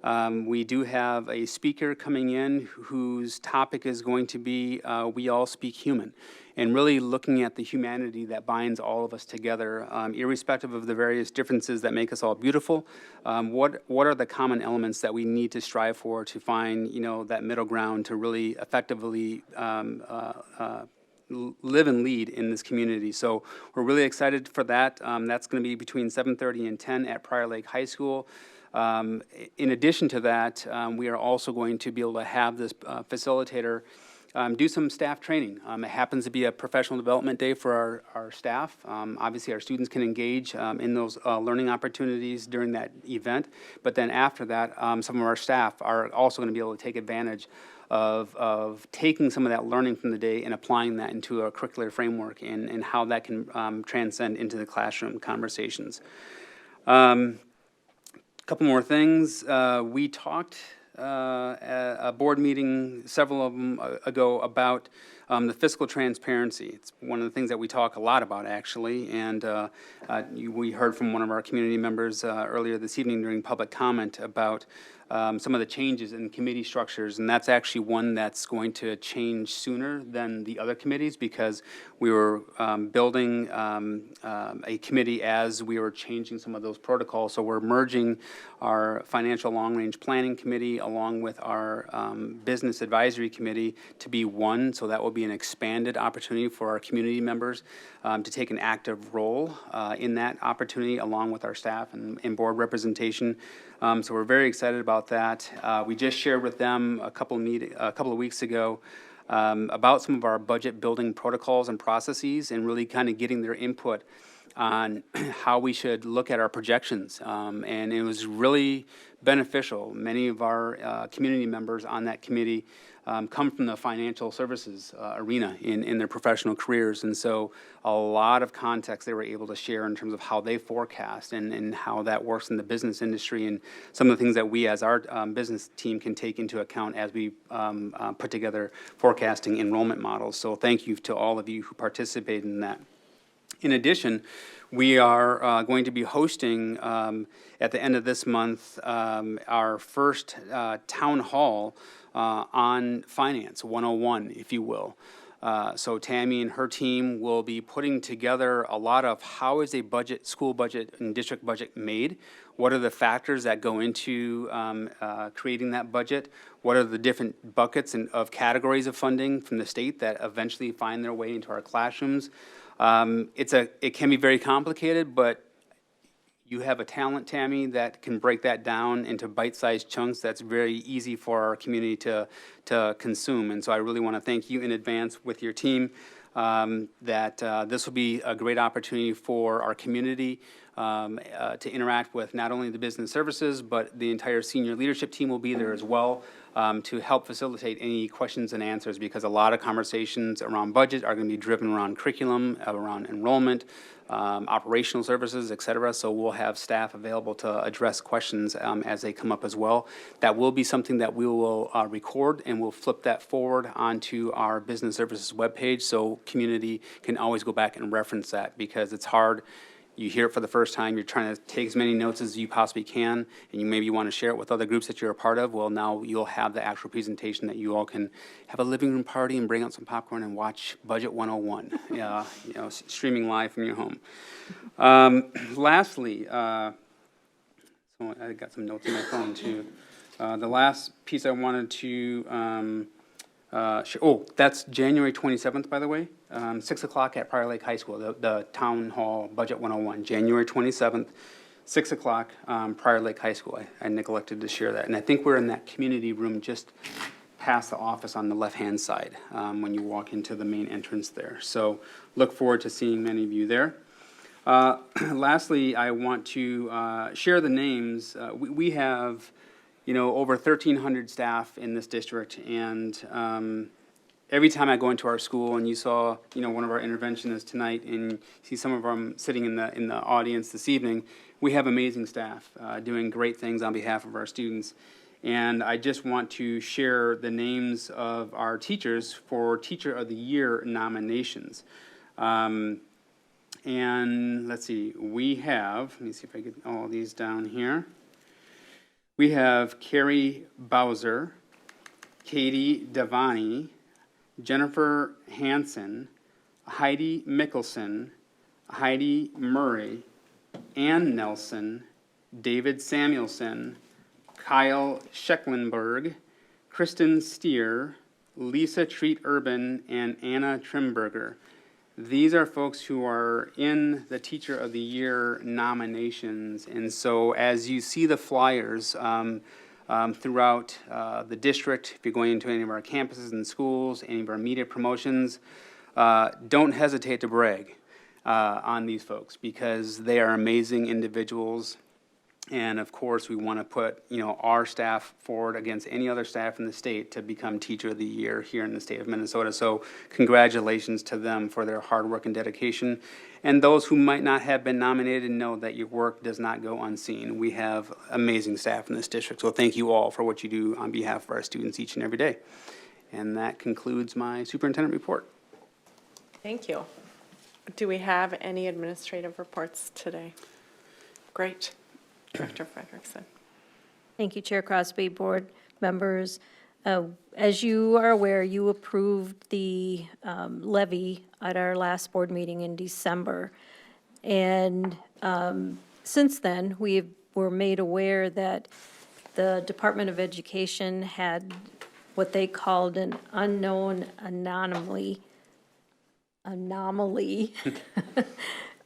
We do have a speaker coming in whose topic is going to be We All Speak Human, and really looking at the humanity that binds all of us together, irrespective of the various differences that make us all beautiful. What are the common elements that we need to strive for to find, that middle ground to really effectively live and lead in this community? So we're really excited for that. That's going to be between 7:30 and 10 at Prior Lake High School. In addition to that, we are also going to be able to have this facilitator do some staff training. It happens to be a professional development day for our staff. Obviously, our students can engage in those learning opportunities during that event, but then after that, some of our staff are also going to be able to take advantage of taking some of that learning from the day and applying that into a curricular framework and how that can transcend into the classroom conversations. A couple more things. We talked at a board meeting, several of them ago, about the fiscal transparency. It's one of the things that we talk a lot about, actually, and we heard from one of our community members earlier this evening during public comment about some of the changes in committee structures, and that's actually one that's going to change sooner than the other committees, because we were building a committee as we were changing some of those protocols. So we're merging our financial long-range planning committee along with our business advisory committee to be one. So that will be an expanded opportunity for our community members to take an active role in that opportunity along with our staff and board representation. So we're very excited about that. We just shared with them a couple of weeks ago about some of our budget building protocols and processes, and really kind of getting their input on how we should look at our projections. And it was really beneficial. Many of our community members on that committee come from the financial services arena in their professional careers. And so a lot of context they were able to share in terms of how they forecast and how that works in the business industry, and some of the things that we as our business team can take into account as we put together forecasting enrollment models. So thank you to all of you who participated in that. In addition, we are going to be hosting at the end of this month our first town hall on Finance 101, if you will. So Tammy and her team will be putting together a lot of how is a budget, school budget and district budget made? What are the factors that go into creating that budget? What are the different buckets of categories of funding from the state that eventually find their way into our classrooms? It can be very complicated, but you have a talent, Tammy, that can break that down into bite-sized chunks that's very easy for our community to consume. And so I really want to thank you in advance with your team that this will be a great opportunity for our community to interact with not only the business services, but the entire senior leadership team will be there as well to help facilitate any questions and answers, because a lot of conversations around budget are going to be driven around curriculum, around enrollment, operational services, et cetera. So we'll have staff available to address questions as they come up as well. That will be something that we will record, and we'll flip that forward onto our business services webpage, so community can always go back and reference that, because it's hard. You hear it for the first time, you're trying to take as many notes as you possibly can, and you maybe want to share it with other groups that you're a part of. Well, now you'll have the actual presentation that you all can have a living room party and bring out some popcorn and watch Budget 101, streaming live from your home. Lastly, so I got some notes on my phone too. The last piece I wanted to that's January 27th, by the way, 6 o'clock at Prior Lake High School, the Town Hall Budget 101, January 27th, 6 o'clock, Prior Lake High School. I neglected to share that. And I think we're in that community room just past the office on the left-hand side when you walk into the main entrance there. So look forward to seeing many of you there. Lastly, I want to share the names. We have, over 1,300 staff in this district, and every time I go into our school, and you saw, one of our interventionists tonight, and see some of them sitting in the audience this evening, we have amazing staff doing great things on behalf of our students. And I just want to share the names of our teachers for Teacher of the Year nominations. And let's see, we have, let me see if I get all these down here. We have Carrie Bowser, Katie Devani, Jennifer Hansen, Heidi Mickelson, Heidi Murray, Ann Nelson, David Samuelson, Kyle Schecklenberg, Kristen Steer, Lisa Treat Urban, and Anna Trimberger. These are folks who are in the Teacher of the Year nominations, and so as you see the flyers throughout the district, if you're going into any of our campuses and schools, any of our media promotions, don't hesitate to brag on these folks, because they are amazing individuals. And of course, we want to put, our staff forward against any other staff in the state to become Teacher of the Year here in the state of Minnesota. So congratulations to them for their hard work and dedication. And those who might not have been nominated, know that your work does not go unseen. We have amazing staff in this district. So thank you all for what you do on behalf of our students each and every day. And that concludes my superintendent report. Thank you. Do we have any administrative reports today? Great. Director Frederickson. Thank you, Chair Crosby, board members. As you are aware, you approved the levy at our last board meeting in December. And since then, we were made aware that the Department of Education had what they called an unknown anomaly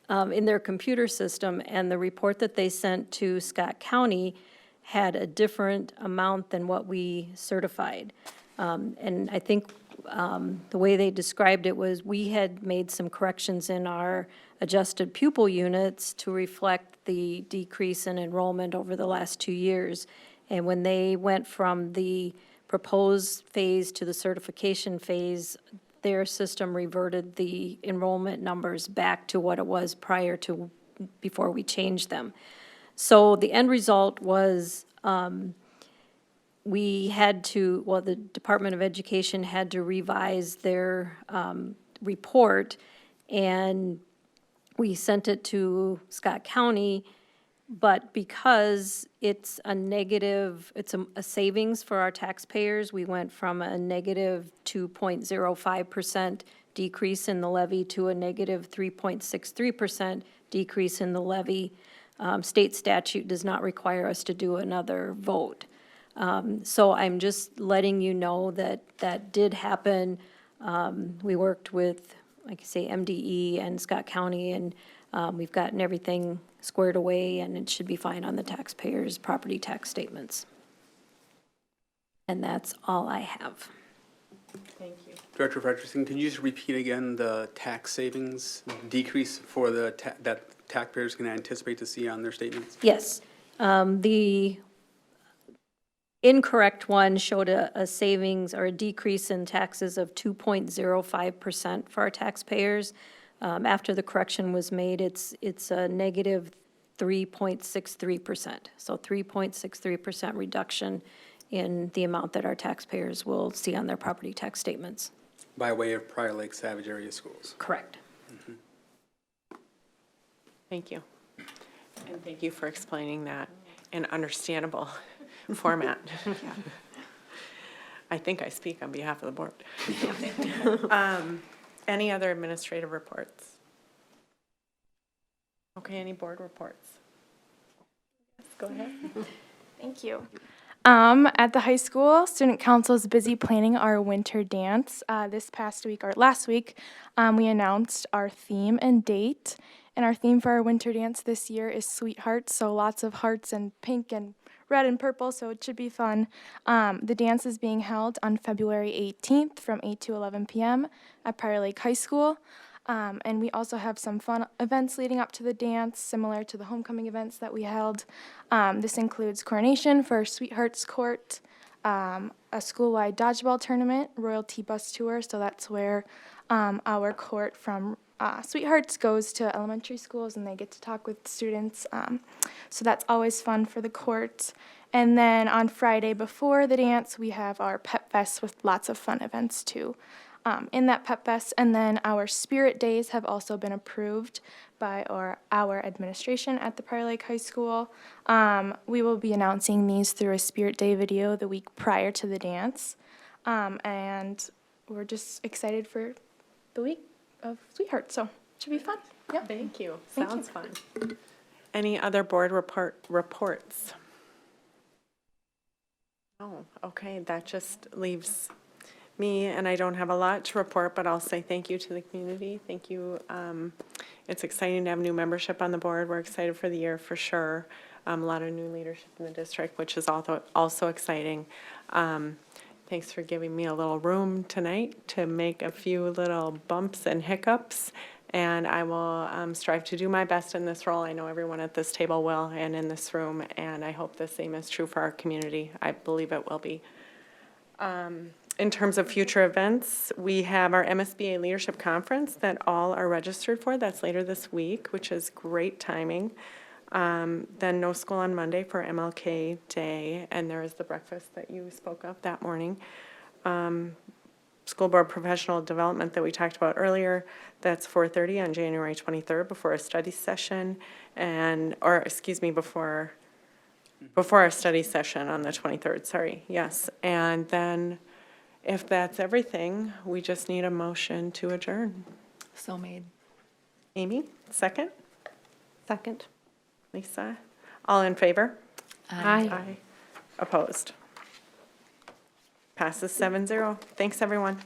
in their computer system, and the report that they sent to Scott County had a different amount than what we certified. And I think the way they described it was we had made some corrections in our adjusted pupil units to reflect the decrease in enrollment over the last 2 years. And when they went from the proposed phase to the certification phase, their system reverted the enrollment numbers back to what it was prior to, before we changed them. So the end result was we had to, the Department of Education had to revise their report, and we sent it to Scott County. But because it's a negative, it's a savings for our taxpayers, we went from a negative 2.05% decrease in the levy to a negative 3.63% decrease in the levy. State statute does not require us to do another vote. So I'm just letting you know that that did happen. We worked with, like I say, MDE and Scott County, and we've gotten everything squared away, and it should be fine on the taxpayers' property tax statements. And that's all I have. Thank you. Director Frederickson, can you just repeat again the tax savings decrease for that taxpayers can anticipate to see on their statements? Yes. The incorrect one showed a savings or a decrease in taxes of 2.05% for our taxpayers. After the correction was made, it's a negative 3.63%. So 3.63% reduction in the amount that our taxpayers will see on their property tax statements. By way of Prior Lake Savage Area Schools. Correct. Thank you. And thank you for explaining that in understandable format. I think I speak on behalf of the board. Any other administrative reports? Okay, any board reports? Yes, go ahead. Thank you. At the high school, Student Council is busy planning our winter dance. This past week, or last week, we announced our theme and date. And our theme for our winter dance this year is Sweethearts, so lots of hearts and pink and red and purple, so it should be fun. The dance is being held on February 18th from 8 to 11 p.m. at Prior Lake High School. And we also have some fun events leading up to the dance, similar to the homecoming events that we held. This includes coronation for Sweethearts Court, a school-wide dodgeball tournament, royalty bus tour, so that's where our court from Sweethearts goes to elementary schools and they get to talk with students. So that's always fun for the court. And then on Friday before the dance, we have our Pep Fest with lots of fun events too. In that Pep Fest, and then our Spirit Days have also been approved by our administration at the Prior Lake High School. We will be announcing these through a Spirit Day video the week prior to the dance, and we're just excited for the week of Sweethearts, so it should be fun. Yep. Thank you. Thank Sounds fun. Any other board reports? Oh, okay, that just leaves me, and I don't have a lot to report, but I'll say thank you to the community. Thank you. It's exciting to have new membership on the board. We're excited for the year for sure. A lot of new leadership in the district, which is also exciting. Thanks for giving me a little room tonight to make a few little bumps and hiccups, and I will strive to do my best in this role. I know everyone at this table will and in this room, and I hope the same is true for our community. I believe it will be. In terms of future events, we have our MSBA Leadership Conference that all are registered for. That's later this week, which is great timing. Then no school on Monday for MLK Day, and there is the breakfast that you spoke of that morning. School Board Professional Development that we talked about earlier, that's 4:30 on January 23rd before a study session, before our study session on the 23rd, sorry, yes. And then if that's everything, we just need a motion to adjourn. So made. Amy, second? Second. Lisa? All in favor? Aye. Aye. Opposed? Passes 7-0. Thanks, everyone.